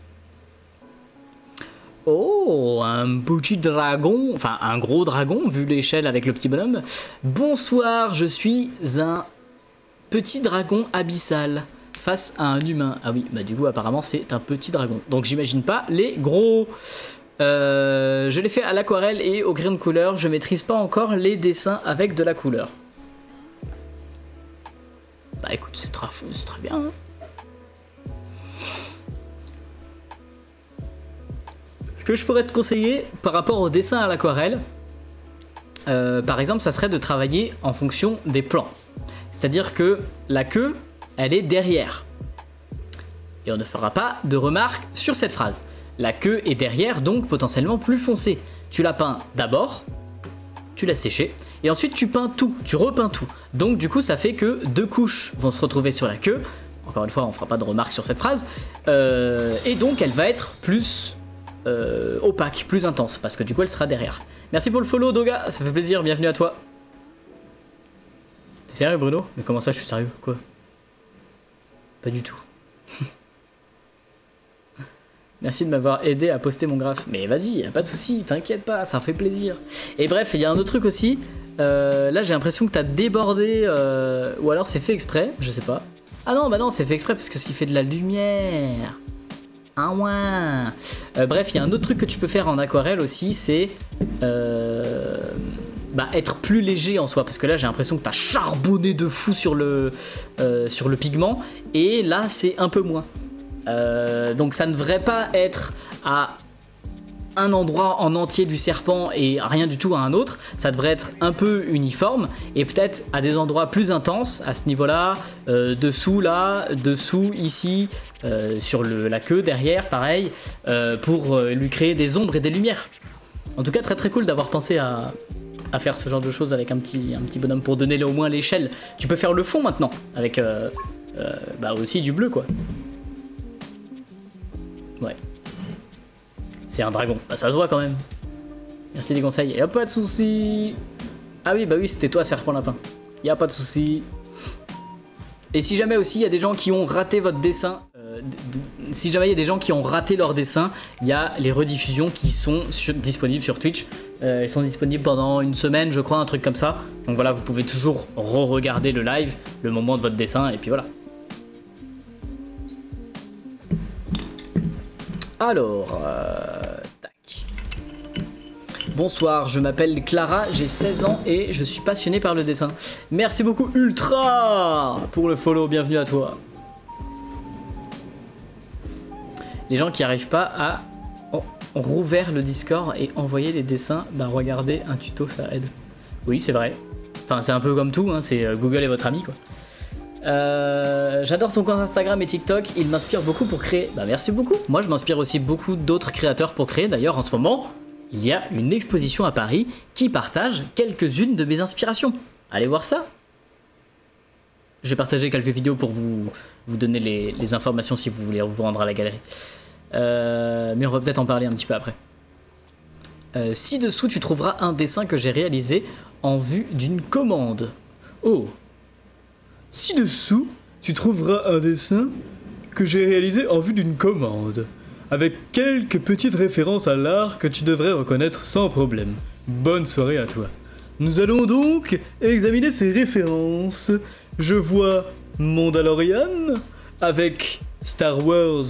Oh, un petit dragon. Enfin, un gros dragon, vu l'échelle avec le petit bonhomme. Bonsoir, je suis un... petit dragon abyssal face à un humain. Ah oui, bah du coup apparemment c'est un petit dragon. Donc j'imagine pas les gros. Je l'ai fait à l'aquarelle et au crayon de couleur. Je maîtrise pas encore les dessins avec de la couleur. Bah écoute, c'est très bien. Hein. Ce que je pourrais te conseiller par rapport au dessin à l'aquarelle, par exemple, ça serait de travailler en fonction des plans. C'est-à-dire que la queue, elle est derrière. Et on ne fera pas de remarques sur cette phrase. La queue est derrière, donc potentiellement plus foncée. Tu la peins d'abord, tu laisses sécher, et ensuite tu peins tout, tu repeins tout. Donc du coup, ça fait que deux couches vont se retrouver sur la queue. Encore une fois, on ne fera pas de remarques sur cette phrase. Et donc, elle va être plus opaque, plus intense, parce que du coup, elle sera derrière. Merci pour le follow, Doga, ça fait plaisir, bienvenue à toi. T'es sérieux, Bruno? Mais comment ça, je suis sérieux? Quoi? Pas du tout. Merci de m'avoir aidé à poster mon graphe. Mais vas-y, y'a pas de souci, t'inquiète pas, ça fait plaisir. Et bref, il y a un autre truc aussi. Là, j'ai l'impression que t'as débordé, ou alors c'est fait exprès, je sais pas. Ah non, bah non, c'est fait exprès parce que s'il fait de la lumière. Ah ouais. Bref, il y a un autre truc que tu peux faire en aquarelle aussi, c'est être plus léger en soi, parce que là j'ai l'impression que t'as charbonné de fou sur le pigment, et là c'est un peu moins. Donc ça ne devrait pas être à un endroit en entier du serpent et rien du tout à un autre, ça devrait être un peu uniforme, et peut-être à des endroits plus intenses, à ce niveau-là, dessous là, dessous, ici, sur la queue, derrière, pareil, pour lui créer des ombres et des lumières. En tout cas, très très cool d'avoir pensé à faire ce genre de choses avec un petit bonhomme pour donner au moins l'échelle. Tu peux faire le fond maintenant avec aussi du bleu, quoi. Ouais. C'est un dragon. Bah, ça se voit quand même. Merci des conseils. Y'a pas de soucis. Ah oui, bah oui, c'était toi, serpent lapin. Y'a pas de soucis. Et si jamais aussi il y a des gens qui ont raté votre dessin, si jamais il y a des gens qui ont raté leur dessin, il y a les rediffusions qui sont disponibles sur Twitch. Elles sont disponibles pendant une semaine, je crois, un truc comme ça. Donc voilà, vous pouvez toujours re-regarder le live, le moment de votre dessin, et puis voilà. Alors, tac. Bonsoir, je m'appelle Clara, j'ai 16 ans et je suis passionnée par le dessin. Merci beaucoup Ultra pour le follow, bienvenue à toi. Les gens qui n'arrivent pas à rouvrir le Discord et envoyer les dessins, bah regardez un tuto, ça aide. Oui, c'est vrai. Enfin, c'est un peu comme tout, hein, c'est Google est votre ami, quoi. J'adore ton compte Instagram et TikTok, il m'inspire beaucoup pour créer. Bah merci beaucoup. Moi je m'inspire aussi beaucoup d'autres créateurs pour créer. D'ailleurs en ce moment, il y a une exposition à Paris qui partage quelques-unes de mes inspirations. Allez voir ça. J'ai partagé quelques vidéos pour vous donner les informations si vous voulez vous rendre à la galerie. Mais on va peut-être en parler un petit peu après. Ci-dessous tu trouveras un dessin que j'ai réalisé en vue d'une commande. Oh. Ci-dessous, tu trouveras un dessin que j'ai réalisé en vue d'une commande. avec quelques petites références à l'art que tu devrais reconnaître sans problème. Bonne soirée à toi. Nous allons donc examiner ces références. Je vois Mandalorian avec Star Wars.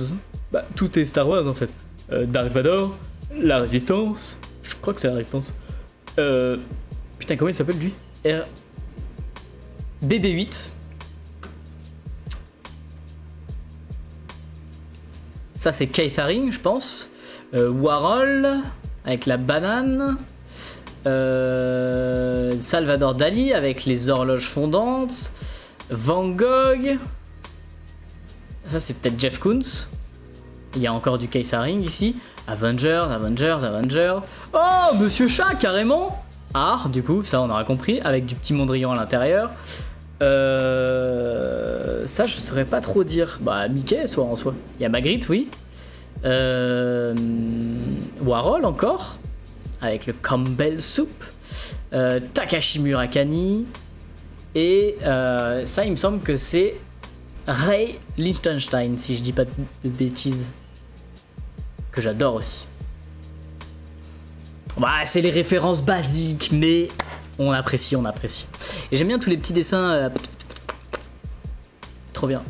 Bah, tout est Star Wars en fait. Dark Vador, la Résistance. Je crois que c'est la Résistance. Putain, comment il s'appelle lui? BB-8. Ça c'est Keith Haring, je pense. Warhol avec la banane. Salvador Dali avec les horloges fondantes. Van Gogh. Ça c'est peut-être Jeff Koons. Il y a encore du Keith Haring ici. Avengers. Oh, Monsieur Chat, carrément. Art, du coup, ça on aura compris, avec du petit Mondrian à l'intérieur. Ça je saurais pas trop dire. Bah Mickey soit en soi. Il y a Magritte, oui. Warhol encore, avec le Campbell Soup. Takashi Murakami. Et ça il me semble que c'est Ray Lichtenstein, si je dis pas de bêtises. Que j'adore aussi. Bah, c'est les références basiques, mais on apprécie. Et j'aime bien tous les petits dessins. Trop bien.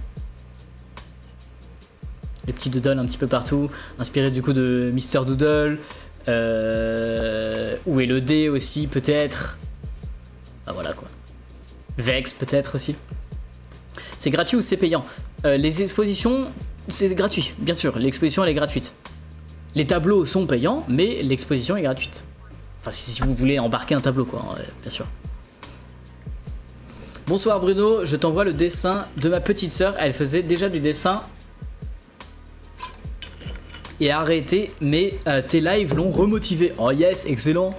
Les petits doodles un petit peu partout, inspirés du coup de Mr. Doodle. Où est le D aussi, peut-être. Bah voilà quoi. Vex peut-être aussi. C'est gratuit ou c'est payant? Les expositions, c'est gratuit, bien sûr. L'exposition elle est gratuite. Les tableaux sont payants, mais l'exposition est gratuite. Enfin, si vous voulez embarquer un tableau, quoi, bien sûr. Bonsoir Bruno, je t'envoie le dessin de ma petite sœur. Elle faisait déjà du dessin et a arrêté, mais tes lives l'ont remotivée. Oh yes, excellent.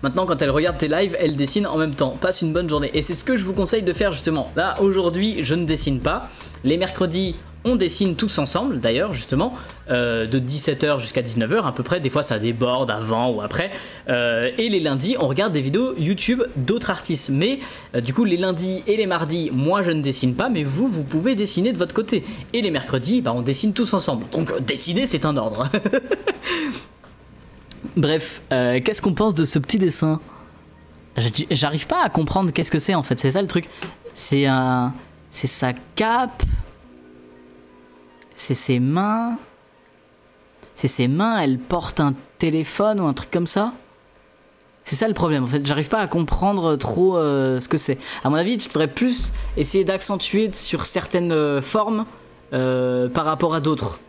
Maintenant, quand elle regarde tes lives, elle dessine en même temps. Passe une bonne journée. Et c'est ce que je vous conseille de faire justement. Là, aujourd'hui, je ne dessine pas. Les mercredis, on dessine tous ensemble, d'ailleurs, justement, de 17h jusqu'à 19h à peu près. Des fois, ça déborde avant ou après. Et les lundis, on regarde des vidéos YouTube d'autres artistes. Mais du coup, les lundis et les mardis, moi, je ne dessine pas, mais vous pouvez dessiner de votre côté. Et les mercredis, bah, on dessine tous ensemble. Donc, dessiner, c'est un ordre. Bref, qu'est-ce qu'on pense de ce petit dessin? J'arrive pas à comprendre qu'est-ce que c'est en fait, c'est ça le truc. C'est sa cape. C'est ses mains. C'est ses mains, elle porte un téléphone ou un truc comme ça. C'est ça le problème en fait, j'arrive pas à comprendre trop ce que c'est. À mon avis, tu devrais plus essayer d'accentuer sur certaines formes par rapport à d'autres.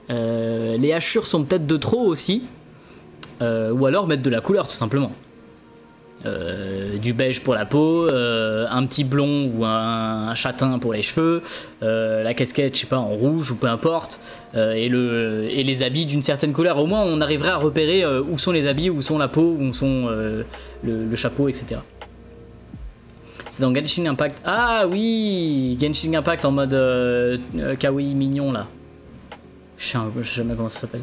Les hachures sont peut-être de trop aussi. Ou alors mettre de la couleur tout simplement. Du beige pour la peau, un petit blond ou un châtain pour les cheveux, la casquette je sais pas en rouge ou peu importe, et les habits d'une certaine couleur. Au moins on arriverait à repérer où sont les habits, où sont la peau, où sont le chapeau, etc. C'est dans Genshin Impact. Ah oui, Genshin Impact en mode kawaii mignon là. Je sais jamais comment ça s'appelle.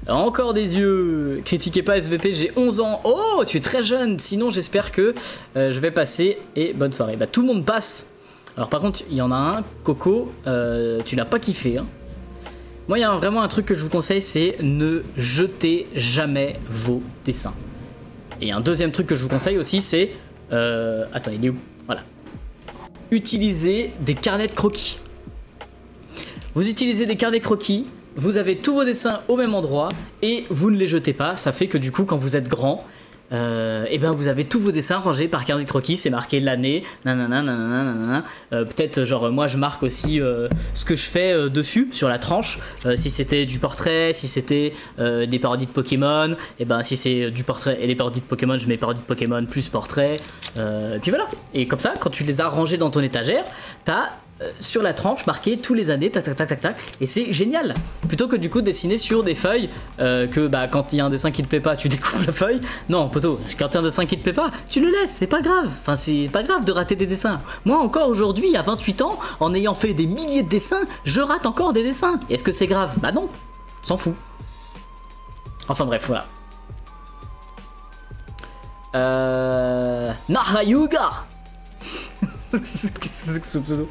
Encore des yeux. Critiquez pas SVP, j'ai 11 ans. Oh, tu es très jeune. Sinon, j'espère que je vais passer. Et bonne soirée. Bah, tout le monde passe. Alors, par contre, il y en a un. Coco, tu l'as pas kiffé. Hein. Moi, il y a vraiment un truc que je vous conseille, c'est ne jetez jamais vos dessins. Et un deuxième truc que je vous conseille aussi, c'est... attends, il est où? Voilà. Utilisez des carnets de croquis. Vous utilisez des carnets de croquis. Vous avez tous vos dessins au même endroit et vous ne les jetez pas. Ça fait que du coup, quand vous êtes grand, et ben vous avez tous vos dessins rangés par carnet de croquis. C'est marqué l'année, nanana. Peut-être genre moi je marque aussi ce que je fais dessus sur la tranche. Si c'était du portrait, si c'était des parodies de Pokémon, et ben si c'est du portrait et des parodies de Pokémon, je mets parodies de Pokémon plus portrait. Puis voilà. Et comme ça, quand tu les as rangés dans ton étagère, t'as sur la tranche marqué tous les années, tac tac tac tac tac, et c'est génial. Plutôt que du coup dessiner sur des feuilles que bah quand il y a un dessin qui te plaît pas, tu découpes la feuille. Non poteau, quand il y a un dessin qui te plaît pas, tu le laisses, c'est pas grave. Enfin c'est pas grave de rater des dessins. Moi encore aujourd'hui à 28 ans, en ayant fait des milliers de dessins, je rate encore des dessins. Est-ce que c'est grave? Bah non, s'en fout. Enfin bref, voilà. Narayuga. Qu'est-ce que c'est que ce pseudo?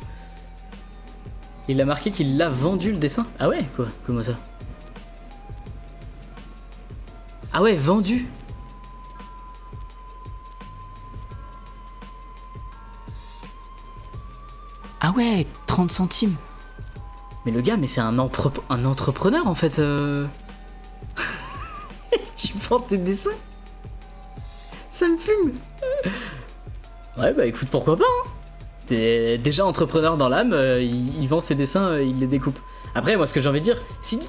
Il a marqué qu'il l'a vendu le dessin. Ah ouais, quoi? Comment ça? Ah ouais, vendu. Ah ouais, 30 centimes. Mais le gars, mais c'est un entrepreneur en fait. Tu vends tes dessins? Ça me fume. Ouais, bah écoute, pourquoi pas hein. T'es déjà entrepreneur dans l'âme, il vend ses dessins, il les découpe. Après, moi, ce que j'ai envie de dire, si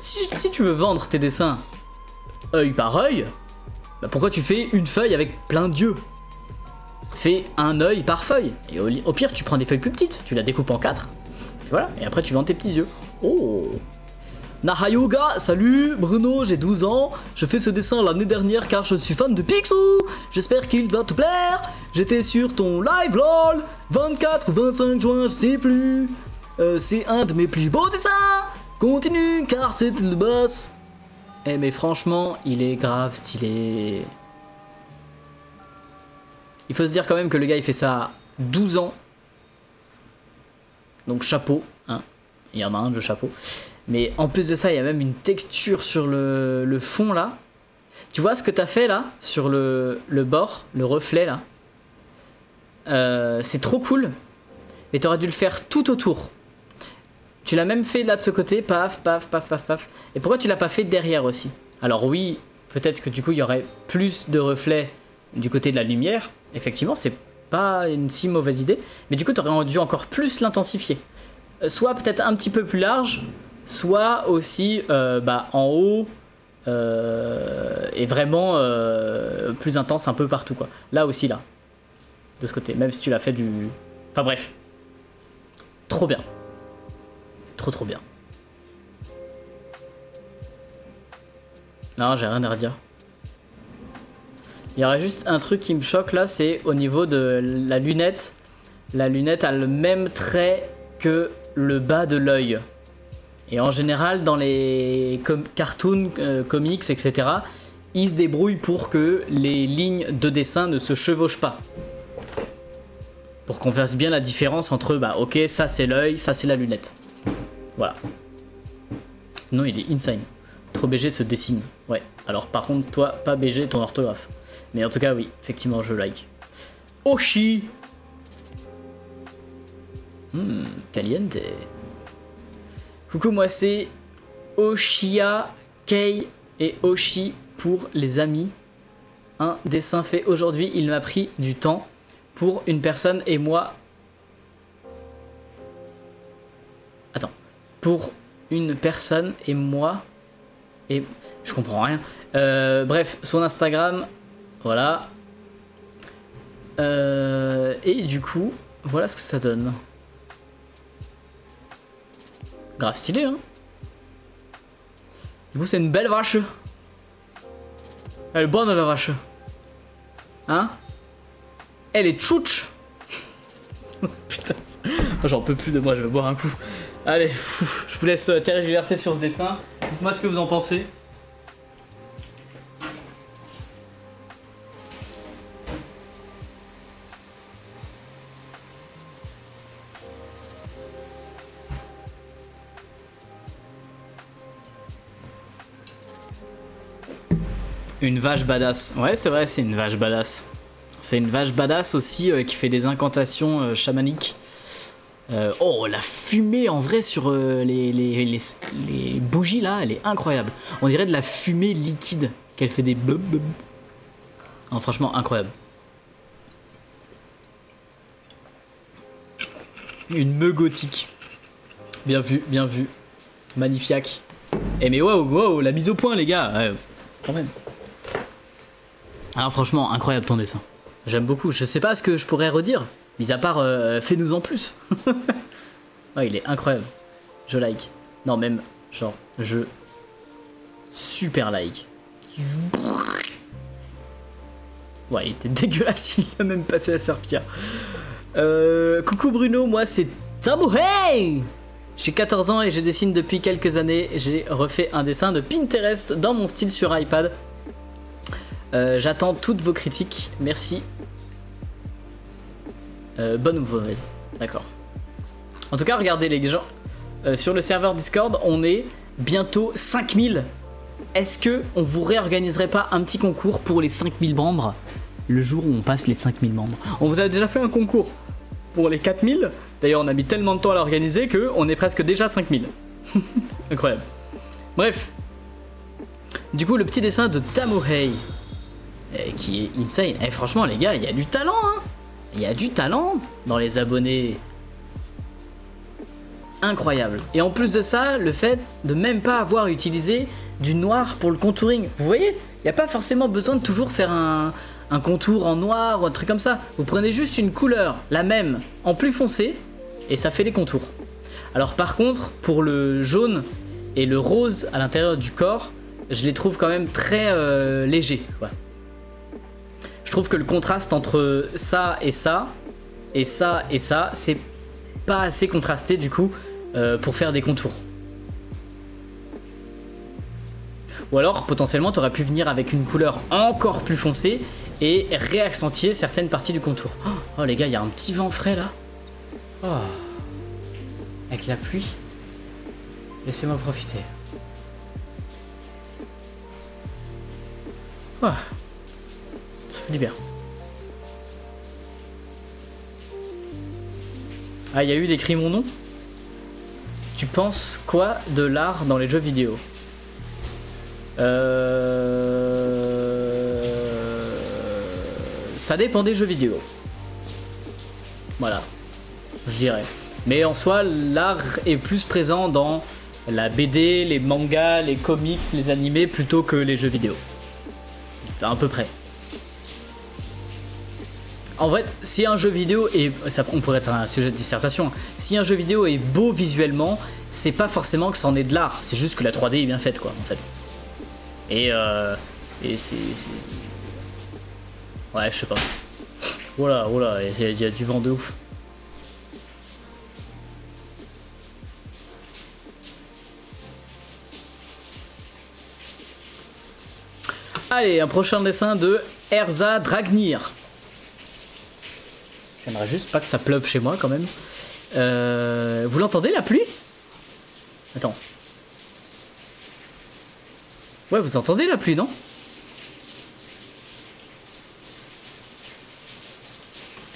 tu veux vendre tes dessins œil par œil, bah pourquoi tu fais une feuille avec plein d'yeux? Fais un œil par feuille. Et au pire, tu prends des feuilles plus petites, tu la découpes en 4. Et voilà, et après, tu vends tes petits yeux. Oh! Nahayoga, salut Bruno, j'ai 12 ans, je fais ce dessin l'année dernière car je suis fan de Picsou, j'espère qu'il va te plaire, j'étais sur ton live lol, 24 ou 25 juin, je sais plus, c'est un de mes plus beaux dessins, continue car c'est le boss. Eh mais franchement, il est grave stylé. Il faut se dire quand même que le gars il fait ça à 12 ans, donc chapeau, hein, il y en a un de chapeau. Mais en plus de ça, il y a même une texture sur le fond là. Tu vois ce que t'as fait là, sur le bord, le reflet là. C'est trop cool. Mais t'aurais dû le faire tout autour. Tu l'as même fait là de ce côté, paf, paf, paf, paf, paf. Et pourquoi tu l'as pas fait derrière aussi? Alors oui, peut-être que du coup il y aurait plus de reflets du côté de la lumière. Effectivement, c'est pas une si mauvaise idée. Mais du coup, t'aurais dû encore plus l'intensifier. Soit peut-être un petit peu plus large. Soit aussi en haut et vraiment plus intense un peu partout quoi. Là aussi là, de ce côté, même si tu l'as fait du... Enfin bref, trop bien, trop bien. Non, j'ai rien à redire. Il y aurait juste un truc qui me choque là, c'est au niveau de la lunette. La lunette a le même trait que le bas de l'œil. Et en général, dans les cartoons, comics, etc., ils se débrouillent pour que les lignes de dessin ne se chevauchent pas. Pour qu'on fasse bien la différence entre, bah ok, ça c'est l'œil, ça c'est la lunette. Voilà. Sinon, il est insane. Trop BG se dessine. Ouais. Alors par contre, toi, pas BG ton orthographe. Mais en tout cas, oui, effectivement, je like. Oshi. Caliente. Coucou, moi c'est Oshia, Kei et Oshi pour les amis. Un dessin fait aujourd'hui, il m'a pris du temps pour une personne et moi. Attends, pour une personne et moi. Et je comprends rien. Bref, son Instagram, voilà. Et du coup, voilà ce que ça donne. Grave stylé, hein. Du coup, c'est une belle vache. Elle est bonne, la vache. Hein? Elle est tchouch. Putain. J'en peux plus de moi, je vais boire un coup. Allez, je vous laisse tergiverser sur ce dessin. Dites-moi ce que vous en pensez. Une vache badass. Ouais, c'est vrai, c'est une vache badass. C'est une vache badass aussi qui fait des incantations chamaniques. Oh, la fumée en vrai sur les bougies là, elle est incroyable. On dirait de la fumée liquide qu'elle fait des blub blub. Oh, franchement, incroyable. Une meule gothique. Bien vu, bien vu. Magnifique. Eh mais waouh, waouh, la mise au point les gars. Ouais, quand même. Alors franchement, incroyable ton dessin. J'aime beaucoup. Je sais pas ce que je pourrais redire. Mis à part, fais-nous en plus. Ouais, il est incroyable. Je like. Non, même, genre, je... Super like. Ouais, il était dégueulasse. Il a même passé la serpillère. Coucou Bruno, moi c'est Tamouhei. J'ai 14 ans et je dessine depuis quelques années. J'ai refait un dessin de Pinterest dans mon style sur iPad. J'attends toutes vos critiques, merci. Bonne ou mauvaise, d'accord. En tout cas, regardez les gens, sur le serveur Discord, on est bientôt 5000. est-ce que on vous réorganiserait pas un petit concours pour les 5000 membres le jour où on passe les 5000 membres? On vous a déjà fait un concours pour les 4000. D'ailleurs, on a mis tellement de temps à l'organiser qu'on est presque déjà 5000. C'est incroyable. Bref. Du coup, le petit dessin de Tamohei, qui est insane. Et franchement, les gars, il y a du talent, hein. Il y a du talent dans les abonnés. Incroyable. Et en plus de ça, le fait de même pas avoir utilisé du noir pour le contouring. Vous voyez, il n'y a pas forcément besoin de toujours faire un contour en noir ou un truc comme ça. Vous prenez juste une couleur, la même, en plus foncé, et ça fait les contours. Alors par contre, pour le jaune et le rose à l'intérieur du corps, je les trouve quand même très légers. Ouais. Je trouve que le contraste entre ça et ça, et ça et ça, c'est pas assez contrasté du coup pour faire des contours. Ou alors potentiellement tu aurais pu venir avec une couleur encore plus foncée et réaccentuer certaines parties du contour. Oh les gars, il y a un petit vent frais là. Oh. Avec la pluie. Laissez-moi profiter. Oh. Ça fait du bien. Ah, il y a eu d'écrit mon nom. Tu penses quoi de l'art dans les jeux vidéo? Ça dépend des jeux vidéo. Voilà, je dirais. Mais en soi, l'art est plus présent dans la BD, les mangas, les comics, les animés, plutôt que les jeux vidéo. À peu près. En fait, si un jeu vidéo est... Ça, on pourrait être un sujet de dissertation. Si un jeu vidéo est beau visuellement, c'est pas forcément que c'en est de l'art. C'est juste que la 3D est bien faite, quoi, en fait. Et c'est... Ouais, je sais pas. Voilà, voilà, il y a du vent de ouf. Allez, un prochain dessin de Erza Dragnir. J'aimerais juste pas que ça pleuve chez moi quand même. Vous l'entendez la pluie? Attends. Ouais, vous entendez la pluie, non?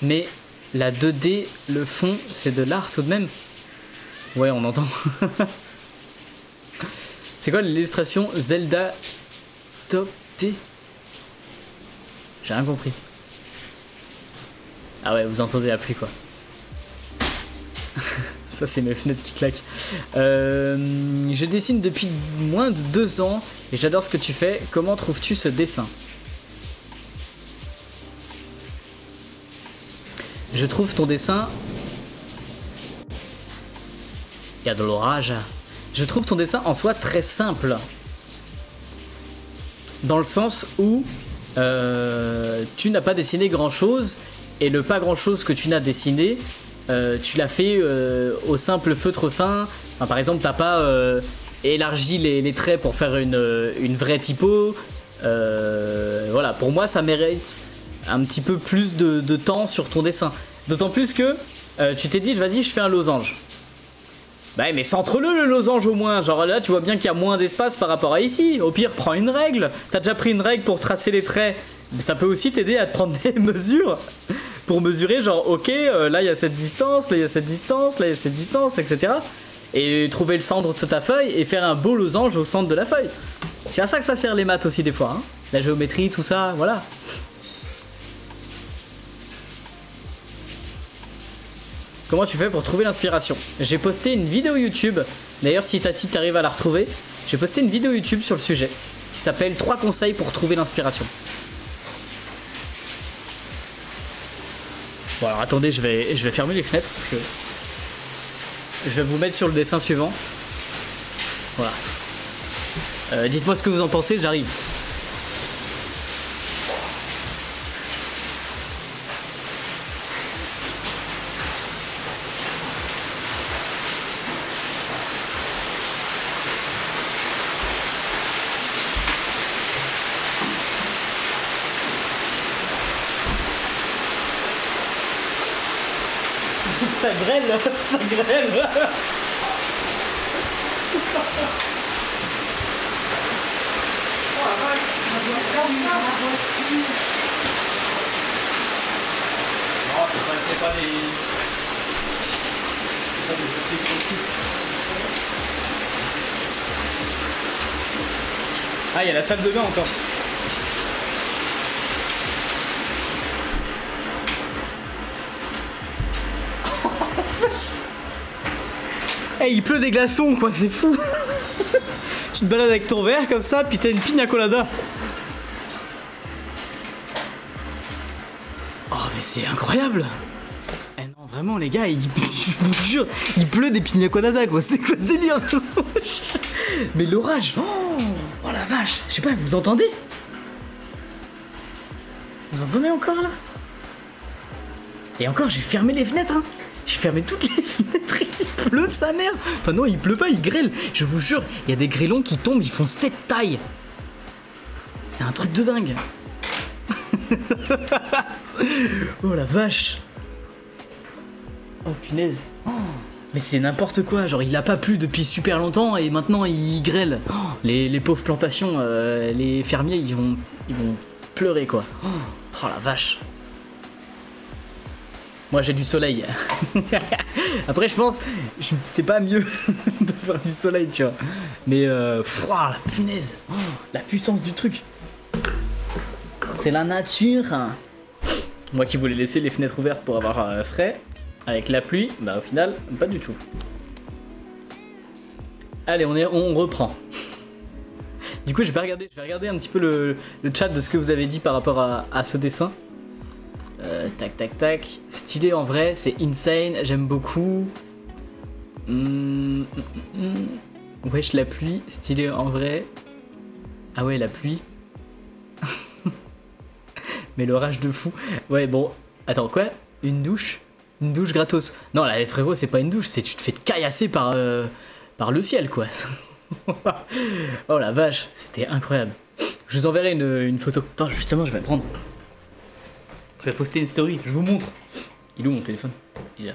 Mais la 2D, le fond, c'est de l'art tout de même. Ouais, on entend. C'est quoi l'illustration Zelda Top T? J'ai rien compris. Ah ouais, vous entendez la pluie quoi. Ça c'est mes fenêtres qui claquent. Je dessine depuis moins de 2 ans et j'adore ce que tu fais. Comment trouves-tu ce dessin? Je trouve ton dessin... Il y a de l'orage. Je trouve ton dessin en soi très simple. Dans le sens où tu n'as pas dessiné grand chose et le pas grand chose que tu n'as dessiné, tu l'as fait au simple feutre fin. Enfin, par exemple, t'as pas élargi les traits pour faire une vraie typo. Voilà, pour moi, ça mérite un petit peu plus de temps sur ton dessin. D'autant plus que tu t'es dit, vas-y, je fais un losange. Bah mais centre-le losange au moins, genre là tu vois bien qu'il y a moins d'espace par rapport à ici. Au pire prends une règle, t'as déjà pris une règle pour tracer les traits. Ça peut aussi t'aider à te prendre des mesures pour mesurer genre ok là il y a cette distance, là il y a cette distance, là il y a cette distance, etc. Et trouver le centre de ta feuille et faire un beau losange au centre de la feuille. C'est à ça que ça sert les maths aussi des fois, hein. La géométrie, tout ça, voilà. Comment tu fais pour trouver l'inspiration? J'ai posté une vidéo YouTube, d'ailleurs si Tati t'arrive à la retrouver, j'ai posté une vidéo YouTube sur le sujet, qui s'appelle 3 conseils pour trouver l'inspiration. Bon alors attendez, je vais fermer les fenêtres, parce que je vais vous mettre sur le dessin suivant. Voilà. Dites-moi ce que vous en pensez, j'arrive. Ça grêle, ça grêle. c'est pas des... C'est pas des dossiers construits. Ah, il y a la salle de bain encore. Hey, il pleut des glaçons quoi, c'est fou. Tu te balades avec ton verre comme ça, puis t'as une pina colada. Oh mais c'est incroyable. Eh non vraiment les gars, je vous jure, il pleut des pina colada quoi, c'est quoi ce délire? Mais l'orage, oh la vache, je sais pas, vous entendez? Vous entendez encore là? Et encore j'ai fermé les fenêtres hein. J'ai fermé toutes les fenêtres, il pleut sa mère. Enfin non, il pleut pas, il grêle. Je vous jure, il y a des grêlons qui tombent, ils font cette taille. C'est un truc de dingue. Oh la vache. Oh punaise. Oh, mais c'est n'importe quoi, genre il a pas plu depuis super longtemps et maintenant il grêle. Oh, les pauvres plantations, les fermiers, ils vont pleurer quoi. Oh la vache. Moi j'ai du soleil. Après je pense, c'est pas mieux d'avoir du soleil tu vois. Mais la punaise, la puissance du truc. C'est la nature. Moi qui voulais laisser les fenêtres ouvertes pour avoir frais, avec la pluie, bah au final, pas du tout. Allez, on reprend. Du coup je vais regarder un petit peu le chat de ce que vous avez dit par rapport à ce dessin. Tac tac tac, stylé en vrai, c'est insane, j'aime beaucoup. Wesh la pluie, stylé en vrai. Ah ouais la pluie. Mais l'orage de fou. Ouais bon, attends quoi? Une douche gratos. Non là frérot c'est pas une douche, c'est tu te fais caillasser par le ciel quoi. Oh la vache, c'était incroyable. Je vous enverrai une photo. Attends justement je vais prendre. Je vais poster une story, je vous montre. Il est où mon téléphone? Il est là.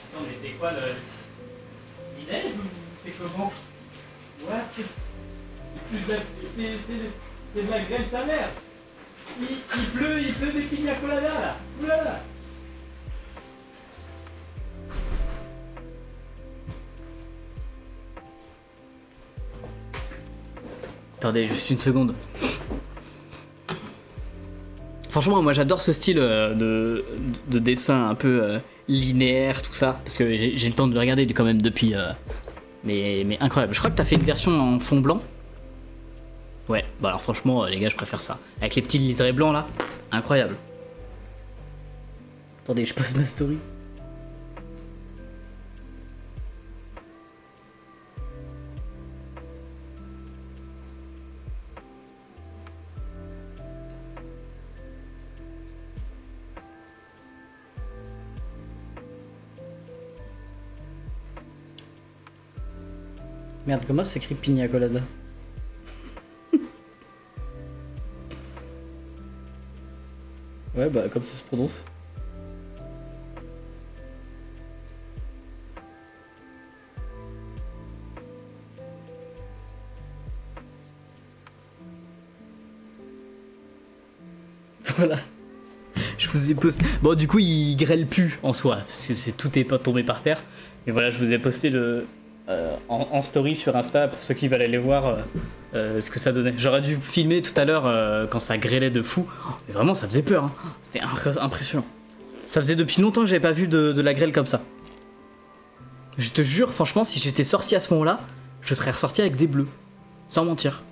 Attends, mais c'est quoi le... Il neige ou c'est comment? Ouais, c'est plus de la... C'est de la grêle sa mère. Il pleut des pina colada là. Oulala. Attendez juste une seconde. Franchement moi j'adore ce style de dessin un peu linéaire tout ça. Parce que j'ai le temps de le regarder quand même depuis... mais incroyable. Je crois que t'as fait une version en fond blanc. Ouais, bah alors franchement les gars je préfère ça. Avec les petits liserés blancs là. Incroyable. Attendez je poste ma story. Merde, comment ça s'écrit pina colada? Ouais, bah comme ça se prononce. Voilà. Je vous ai posté... Bon, du coup, il grêle plus en soi, parce que tout est pas tombé par terre. Mais voilà, je vous ai posté en story sur Insta pour ceux qui veulent aller voir ce que ça donnait. J'aurais dû filmer tout à l'heure quand ça grêlait de fou. Mais vraiment, ça faisait peur. Hein. C'était impressionnant. Ça faisait depuis longtemps que j'avais pas vu de la grêle comme ça. Je te jure, franchement, si j'étais sorti à ce moment-là, je serais ressorti avec des bleus. Sans mentir.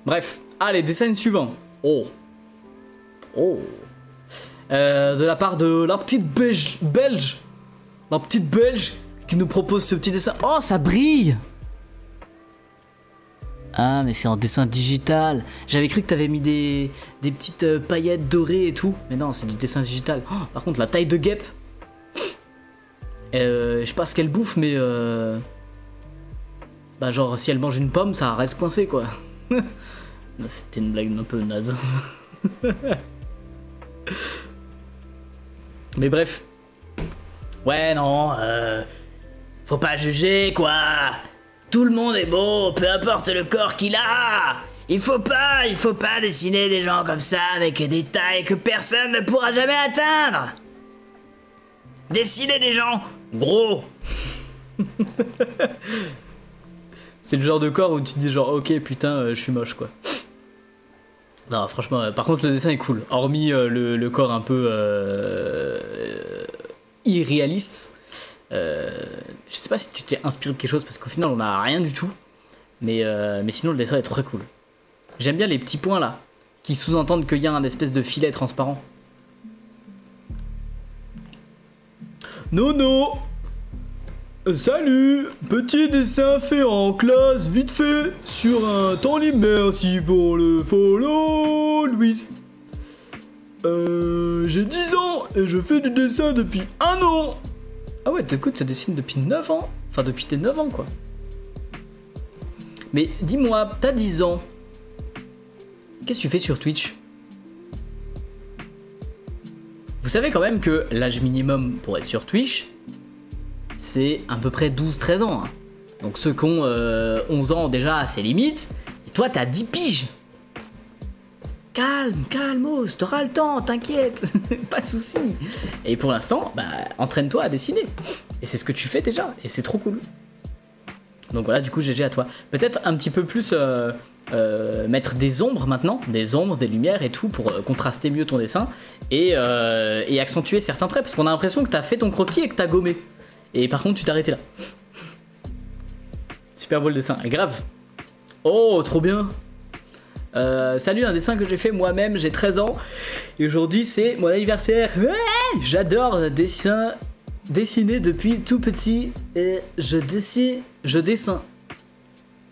Bref, allez, dessin suivant. Oh. Oh. De la part de la petite belge. La petite belge qui nous propose ce petit dessin. Oh, ça brille. Ah, mais c'est en dessin digital. J'avais cru que t'avais mis des petites paillettes dorées et tout. Mais non, c'est du dessin digital. Oh, par contre, la taille de guêpe. Je sais pas ce qu'elle bouffe, mais... Bah genre, si elle mange une pomme, ça reste coincé, quoi. C'était une blague un peu naze. Mais bref. Ouais, non, faut pas juger, quoi. Tout le monde est beau, peu importe le corps qu'il a. Il faut pas dessiner des gens comme ça avec des tailles que personne ne pourra jamais atteindre. Dessiner des gens gros. C'est le genre de corps où tu te dis genre ok putain je suis moche quoi. Non franchement par contre le dessin est cool. Hormis le corps un peu irréaliste. Je sais pas si tu t'es inspiré de quelque chose parce qu'au final on a rien du tout. Mais sinon le dessin est très cool. J'aime bien les petits points là qui sous-entendent qu'il y a un espèce de filet transparent. Non. Salut, petit dessin fait en classe, vite fait, sur un temps libre, merci pour le follow, Louise. J'ai 10 ans et je fais du dessin depuis 1 an. Ah ouais, t'écoutes, ça dessine depuis 9 ans. Enfin, depuis tes 9 ans, quoi. Mais dis-moi, t'as 10 ans. Qu'est-ce que tu fais sur Twitch? Vous savez quand même que l'âge minimum pour être sur Twitch, c'est à peu près 12-13 ans. Hein. Donc ceux qui ont 11 ans déjà, c'est limite. Et toi, t'as 10 piges. Calmos, t'auras le temps, t'inquiète. Pas de soucis. Et pour l'instant, bah, entraîne-toi à dessiner. Et c'est ce que tu fais déjà. Et c'est trop cool. Donc voilà, du coup, GG à toi. Peut-être un petit peu plus mettre des ombres maintenant. Des ombres, des lumières et tout pour contraster mieux ton dessin. Et accentuer certains traits. Parce qu'on a l'impression que t'as fait ton croquis et que t'as gommé. Et par contre, tu t'es arrêté là. Super beau le dessin. Et grave. Oh, trop bien. Salut, un dessin que j'ai fait moi-même. J'ai 13 ans. Et aujourd'hui, c'est mon anniversaire. Ouais, j'adore dessiner depuis tout petit. Et je dessine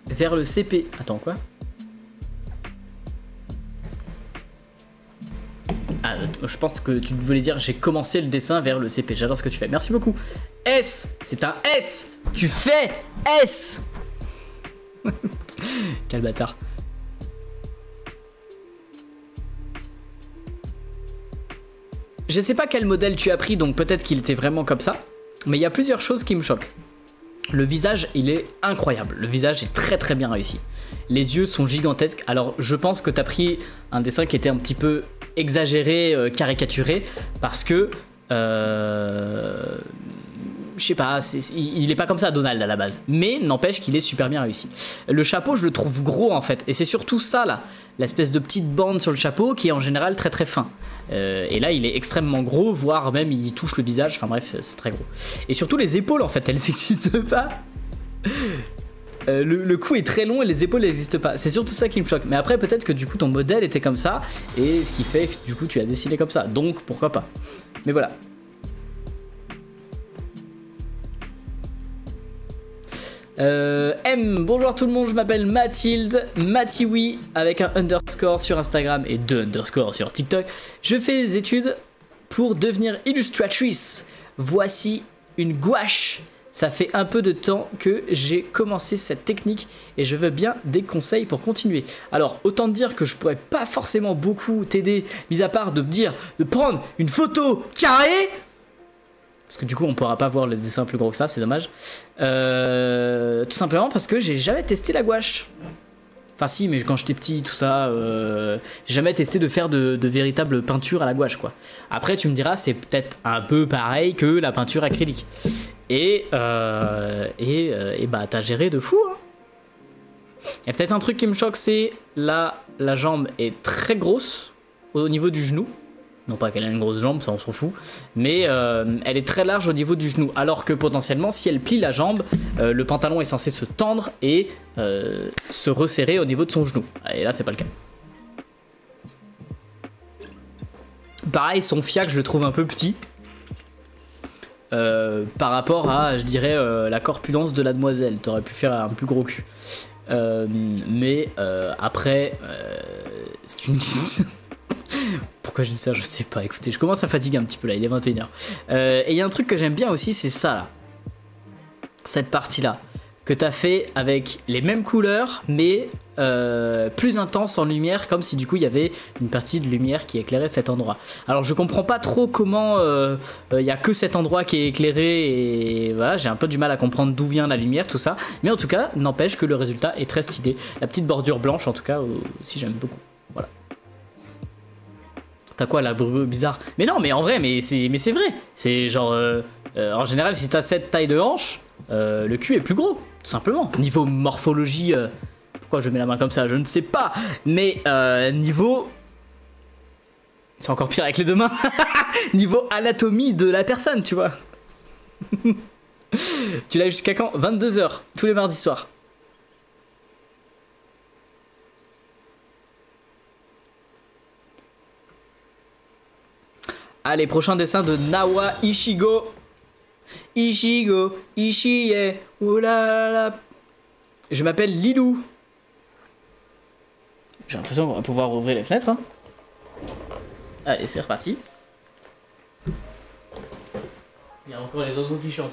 vers le CP. Attends, quoi? Ah, je pense que tu voulais dire j'ai commencé le dessin vers le CP. J'adore ce que tu fais. Merci beaucoup. S, c'est un S. Tu fais S. Quel bâtard. Je sais pas quel modèle tu as pris, donc peut-être qu'il était vraiment comme ça. Mais il y a plusieurs choses qui me choquent. Le visage, il est incroyable. Le visage est très très bien réussi. Les yeux sont gigantesques. Alors, je pense que tu as pris un dessin qui était un petit peu exagéré, caricaturé, parce que... je sais pas, il est pas comme ça Donald à la base. Mais n'empêche qu'il est super bien réussi. Le chapeau, je le trouve gros en fait. Et c'est surtout ça là, l'espèce de petite bande sur le chapeau qui est en général très très fin. Et là, il est extrêmement gros, voire même il touche le visage. Enfin bref, c'est très gros. Et surtout les épaules en fait, elles n'existent pas. Le cou est très long et les épaules n'existent pas. C'est surtout ça qui me choque. Mais après, peut-être que du coup ton modèle était comme ça. Et ce qui fait que du coup tu as dessiné comme ça. Donc pourquoi pas. Mais voilà. Bonjour tout le monde, je m'appelle Mathilde, Mathiwi avec un underscore sur Instagram et 2 underscores sur TikTok. Je fais des études pour devenir illustratrice. Voici une gouache. Ça fait un peu de temps que j'ai commencé cette technique et je veux bien des conseils pour continuer. Alors autant te dire que je pourrais pas forcément beaucoup t'aider, mis à part de me dire de prendre une photo carrée. Parce que du coup on pourra pas voir le dessin plus gros que ça, c'est dommage. Tout simplement parce que j'ai jamais testé la gouache. Enfin si, mais quand j'étais petit, tout ça, j'ai jamais testé de faire de véritables peintures à la gouache quoi. Après tu me diras c'est peut-être un peu pareil que la peinture acrylique. Et bah t'as géré de fou hein. Il y a peut-être un truc qui me choque, c'est là la jambe est très grosse au niveau du genou. Non pas qu'elle a une grosse jambe, ça on s'en fout, mais elle est très large au niveau du genou, alors que potentiellement si elle plie la jambe, le pantalon est censé se tendre et se resserrer au niveau de son genou. Et là c'est pas le cas. Pareil, son fiac je le trouve un peu petit par rapport à, je dirais, la corpulence de la demoiselle. T'aurais pu faire un plus gros cul. Mais après, c'est une... Pourquoi je dis ça, je sais pas. Écoutez, je commence à fatiguer un petit peu là, il est 21h. Et il y a un truc que j'aime bien aussi, c'est ça là. Cette partie là. que tu as fait avec les mêmes couleurs, mais plus intense en lumière, comme si du coup il y avait une partie de lumière qui éclairait cet endroit. Alors je comprends pas trop comment il y a que cet endroit qui est éclairé, et voilà, j'ai un peu du mal à comprendre d'où vient la lumière, tout ça. Mais en tout cas, n'empêche que le résultat est très stylé. La petite bordure blanche, en tout cas, aussi j'aime beaucoup. Voilà. T'as quoi là, bizarre? Mais non, mais en vrai, mais c'est vrai. C'est genre, en général, si t'as cette taille de hanche, le cul est plus gros, tout simplement. Niveau morphologie, pourquoi je mets la main comme ça, je ne sais pas. Mais niveau... C'est encore pire avec les deux mains. Niveau anatomie de la personne, tu vois. Tu l'as jusqu'à quand? 22 h, tous les mardis soirs. Allez, prochain dessin de Nawa Ishigo. Ishigo, Ishie, oulala. Je m'appelle Lilou. J'ai l'impression qu'on va pouvoir ouvrir les fenêtres. Hein. Allez, c'est reparti. Il y a encore les oiseaux qui chantent.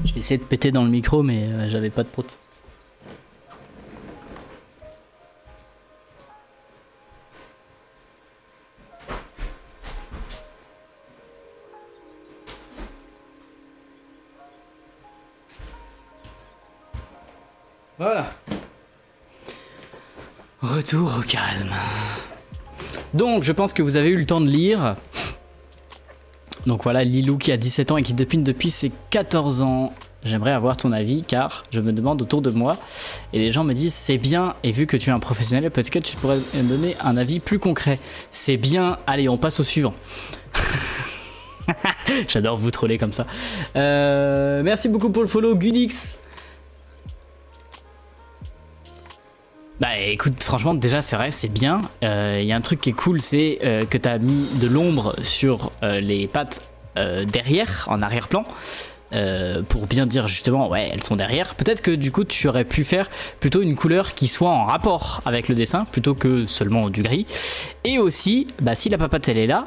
J'ai essayé de péter dans le micro, mais j'avais pas de prout. Voilà. Retour au calme. Donc, je pense que vous avez eu le temps de lire. Donc voilà, Lilou qui a 17 ans et qui dépine depuis ses 14 ans. J'aimerais avoir ton avis car je me demande autour de moi et les gens me disent c'est bien, et vu que tu es un professionnel, peut-être que tu pourrais me donner un avis plus concret. C'est bien, allez on passe au suivant. J'adore vous troller comme ça. Merci beaucoup pour le follow Gudix. Bah écoute, franchement déjà c'est vrai, c'est bien. Il y a un truc qui est cool, c'est que tu as mis de l'ombre sur les pattes derrière, en arrière-plan. Pour bien dire justement, ouais, elles sont derrière. Peut-être que du coup tu aurais pu faire plutôt une couleur qui soit en rapport avec le dessin, plutôt que seulement du gris. Et aussi, bah, si la papate elle est là,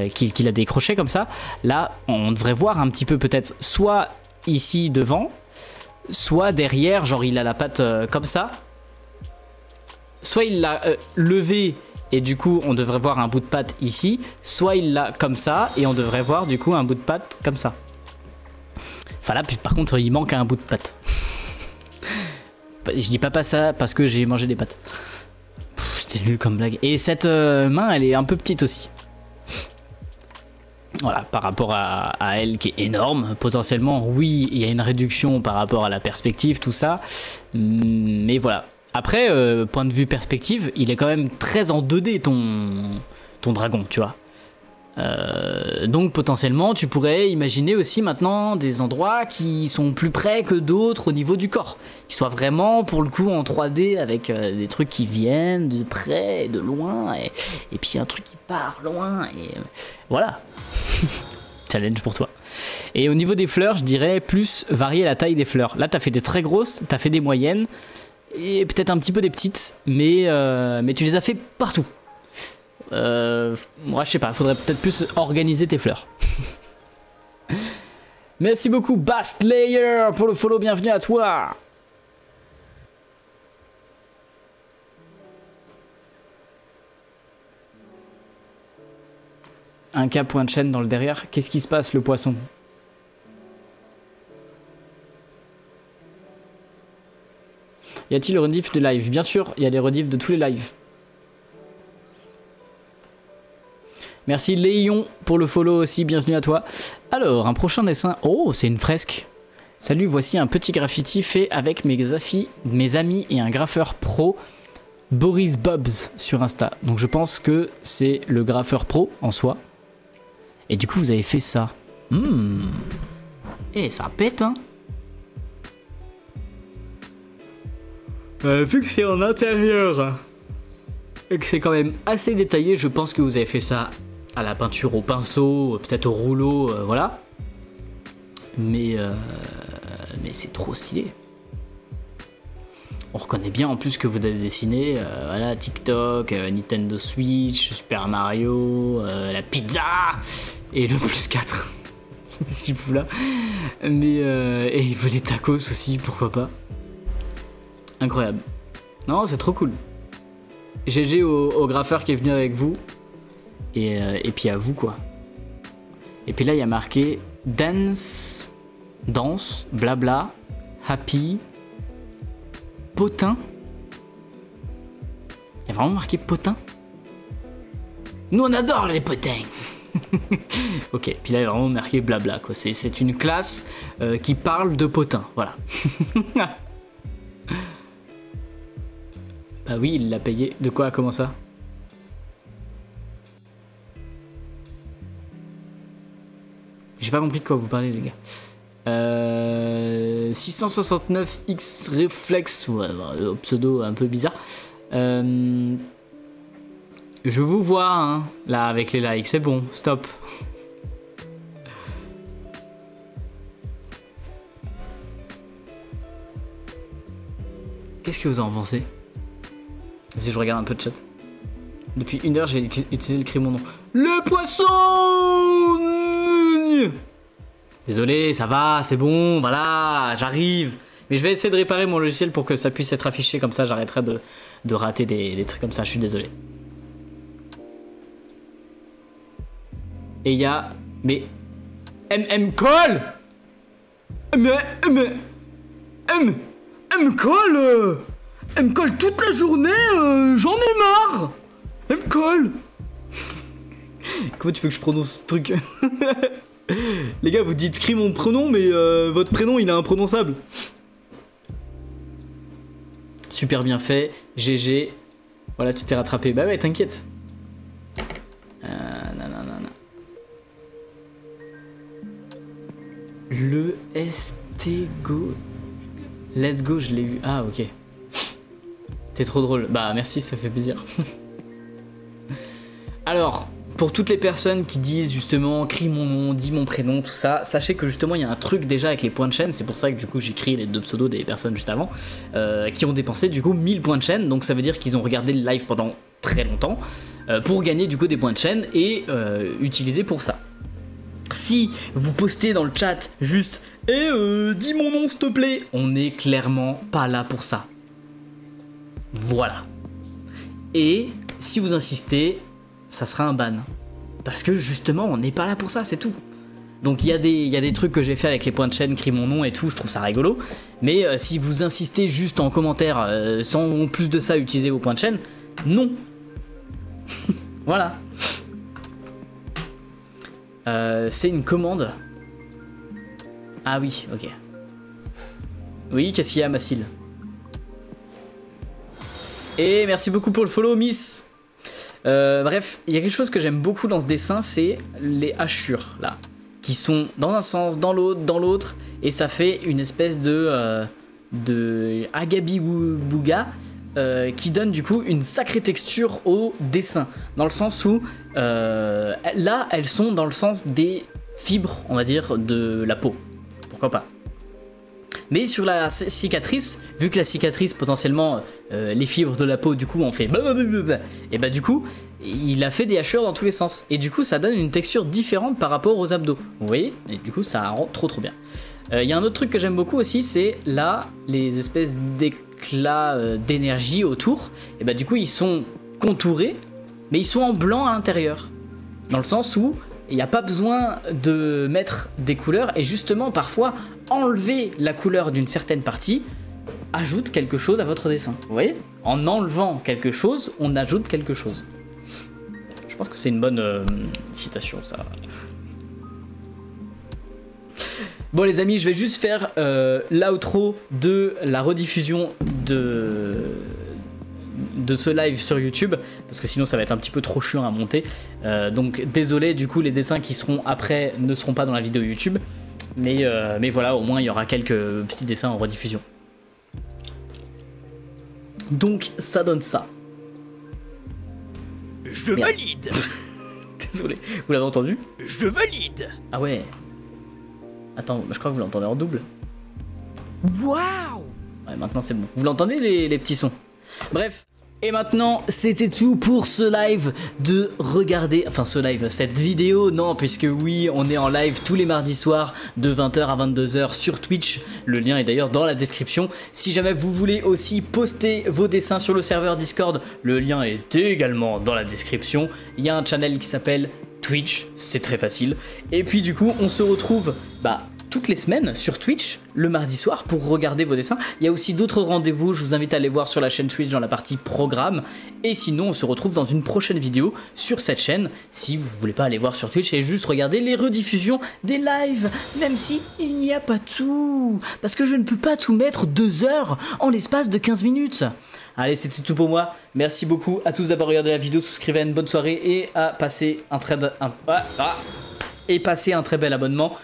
qu'il a des crochets comme ça, là on devrait voir un petit peu peut-être soit ici devant, soit derrière, genre il a la patte comme ça. Soit il l'a levé et du coup on devrait voir un bout de patte ici, soit il l'a comme ça et on devrait voir du coup un bout de patte comme ça. Enfin là par contre il manque un bout de patte. Je dis pas ça parce que j'ai mangé des pâtes. C'était nul comme blague. Et cette main elle est un peu petite aussi. Voilà, par rapport à elle qui est énorme, potentiellement oui il y a une réduction par rapport à la perspective, tout ça. Mais voilà. Après, point de vue perspective, il est quand même très en 2D ton dragon, tu vois. Donc potentiellement, tu pourrais imaginer aussi maintenant des endroits qui sont plus près que d'autres au niveau du corps. Qui soient vraiment, pour le coup, en 3D avec des trucs qui viennent de près et de loin. Et puis un truc qui part loin. Et voilà. Challenge pour toi. Et au niveau des fleurs, je dirais plus varier la taille des fleurs. Là, t'as fait des très grosses, t'as fait des moyennes. Et peut-être un petit peu des petites, mais tu les as fait partout. Moi je sais pas, faudrait peut-être plus organiser tes fleurs. Merci beaucoup Bastlayer pour le follow, bienvenue à toi. Un K point de chaîne dans le derrière, qu'est-ce qui se passe le poisson? Y a-t-il rediff de live? Bien sûr, il y a des rediffs de tous les lives. Merci Léon pour le follow aussi, bienvenue à toi. Alors, un prochain dessin. Oh, c'est une fresque. Salut, voici un petit graffiti fait avec mes amis et un graffeur pro, Boris Bobs, sur Insta. Donc je pense que c'est le graffeur pro en soi. Et du coup, vous avez fait ça. Et ça pète, hein. Vu que c'est en intérieur et que c'est quand même assez détaillé, je pense que vous avez fait ça à la peinture au pinceau, peut-être au rouleau, voilà. Mais c'est trop stylé. On reconnaît bien en plus que vous avez dessiné, voilà, TikTok, Nintendo Switch, Super Mario, la pizza et le +4. Ce qu'il fout là. Mais et il veut les tacos aussi, pourquoi pas. Incroyable. Non, c'est trop cool. GG au graffeur qui est venu avec vous. Et puis à vous quoi. Et puis là il y a marqué danse, blabla, happy, potin. Il y a vraiment marqué potin. Nous on adore les potins. Ok, puis là il y a vraiment marqué blabla quoi. C'est une classe qui parle de potin, voilà. Bah oui, il l'a payé. De quoi? Comment ça? J'ai pas compris de quoi vous parlez les gars. 669X Reflex, ouais, pseudo un peu bizarre. Je vous vois hein, là avec les likes, c'est bon, stop. Qu'est-ce que vous en pensez? Si je regarde un peu de chat. Depuis 1 heure, j'ai utilisé le cri mon nom. Le poisson! Désolé, ça va, c'est bon, voilà, j'arrive. Mais je vais essayer de réparer mon logiciel pour que ça puisse être affiché, comme ça j'arrêterai de rater des trucs comme ça, je suis désolé. Et il y a... Mais... MM colle! Elle me colle! Elle me colle toute la journée, j'en ai marre! Elle me colle! Comment tu veux que je prononce ce truc? Les gars, vous dites crie mon prénom, mais votre prénom il est imprononçable. Super bien fait, GG. Voilà, tu t'es rattrapé. Bah ouais, t'inquiète. Le ST Go. Let's go, je l'ai eu. Ah, ok. T'es trop drôle. Bah merci, ça fait plaisir. Alors, pour toutes les personnes qui disent justement crie mon nom, dis mon prénom, tout ça, sachez que justement il y a un truc déjà avec les points de chaîne, c'est pour ça que du coup j'écris les 2 pseudos des personnes juste avant, qui ont dépensé du coup 1000 points de chaîne, donc ça veut dire qu'ils ont regardé le live pendant très longtemps, pour gagner du coup des points de chaîne et utiliser pour ça. Si vous postez dans le chat juste « Eh, dis mon nom s'il te plaît », on n'est clairement pas là pour ça. Voilà. Et si vous insistez, ça sera un ban. Parce que justement, on n'est pas là pour ça, c'est tout. Donc il y a des trucs que j'ai fait avec les points de chaîne, crie mon nom et tout, je trouve ça rigolo. Mais si vous insistez juste en commentaire, sans plus de ça utiliser vos points de chaîne, non. Voilà. C'est une commande. Ah oui, ok. Oui, qu'est-ce qu'il y a, Mathilde? Et merci beaucoup pour le follow, Miss. Bref, il y a quelque chose que j'aime beaucoup dans ce dessin, c'est les hachures, là. Qui sont dans un sens, dans l'autre, et ça fait une espèce de agabi-bouga qui donne du coup une sacrée texture au dessin. Dans le sens où, là, elles sont dans le sens des fibres, on va dire, de la peau. Pourquoi pas? Mais sur la cicatrice, vu que la cicatrice potentiellement les fibres de la peau du coup ont fait et bah du coup il a fait des hachures dans tous les sens et du coup ça donne une texture différente par rapport aux abdos, vous voyez, et du coup ça rend trop bien. Il y a un autre truc que j'aime beaucoup aussi, c'est là les espèces d'éclats d'énergie autour, et bah du coup ils sont contourés mais ils sont en blanc à l'intérieur, dans le sens où il n'y a pas besoin de mettre des couleurs et justement parfois enlever la couleur d'une certaine partie ajoute quelque chose à votre dessin. Vous voyez? En enlevant quelque chose, on ajoute quelque chose. Je pense que c'est une bonne citation ça. Bon les amis, je vais juste faire l'outro de la rediffusion de ce live sur YouTube parce que sinon ça va être un petit peu trop chiant à monter, donc désolé, du coup les dessins qui seront après ne seront pas dans la vidéo YouTube, mais voilà, au moins il y aura quelques petits dessins en rediffusion. Donc ça donne ça. Je valide. Désolé, vous l'avez entendu? Je valide. Ah ouais. Attends, je crois que vous l'entendez en double. Waouh. Ouais, Ouais, maintenant c'est bon. Vous l'entendez les petits sons? Bref. Et maintenant, c'était tout pour ce live de regarder, enfin ce live, cette vidéo, non, puisque oui, on est en live tous les mardis soirs de 20h à 22h sur Twitch. Le lien est d'ailleurs dans la description. Si jamais vous voulez aussi poster vos dessins sur le serveur Discord, le lien est également dans la description. Il y a un channel qui s'appelle Twitch, c'est très facile. Et puis du coup, on se retrouve, toutes les semaines sur Twitch, le mardi soir, pour regarder vos dessins. Il y a aussi d'autres rendez-vous, je vous invite à aller voir sur la chaîne Twitch dans la partie programme. Et sinon, on se retrouve dans une prochaine vidéo sur cette chaîne, si vous voulez pas aller voir sur Twitch et juste regarder les rediffusions des lives, même si il n'y a pas tout, parce que je ne peux pas tout mettre 2 heures en l'espace de 15 minutes. Allez, c'était tout pour moi. Merci beaucoup à tous d'avoir regardé la vidéo, souscrivez à une bonne soirée et à passer un très bel abonnement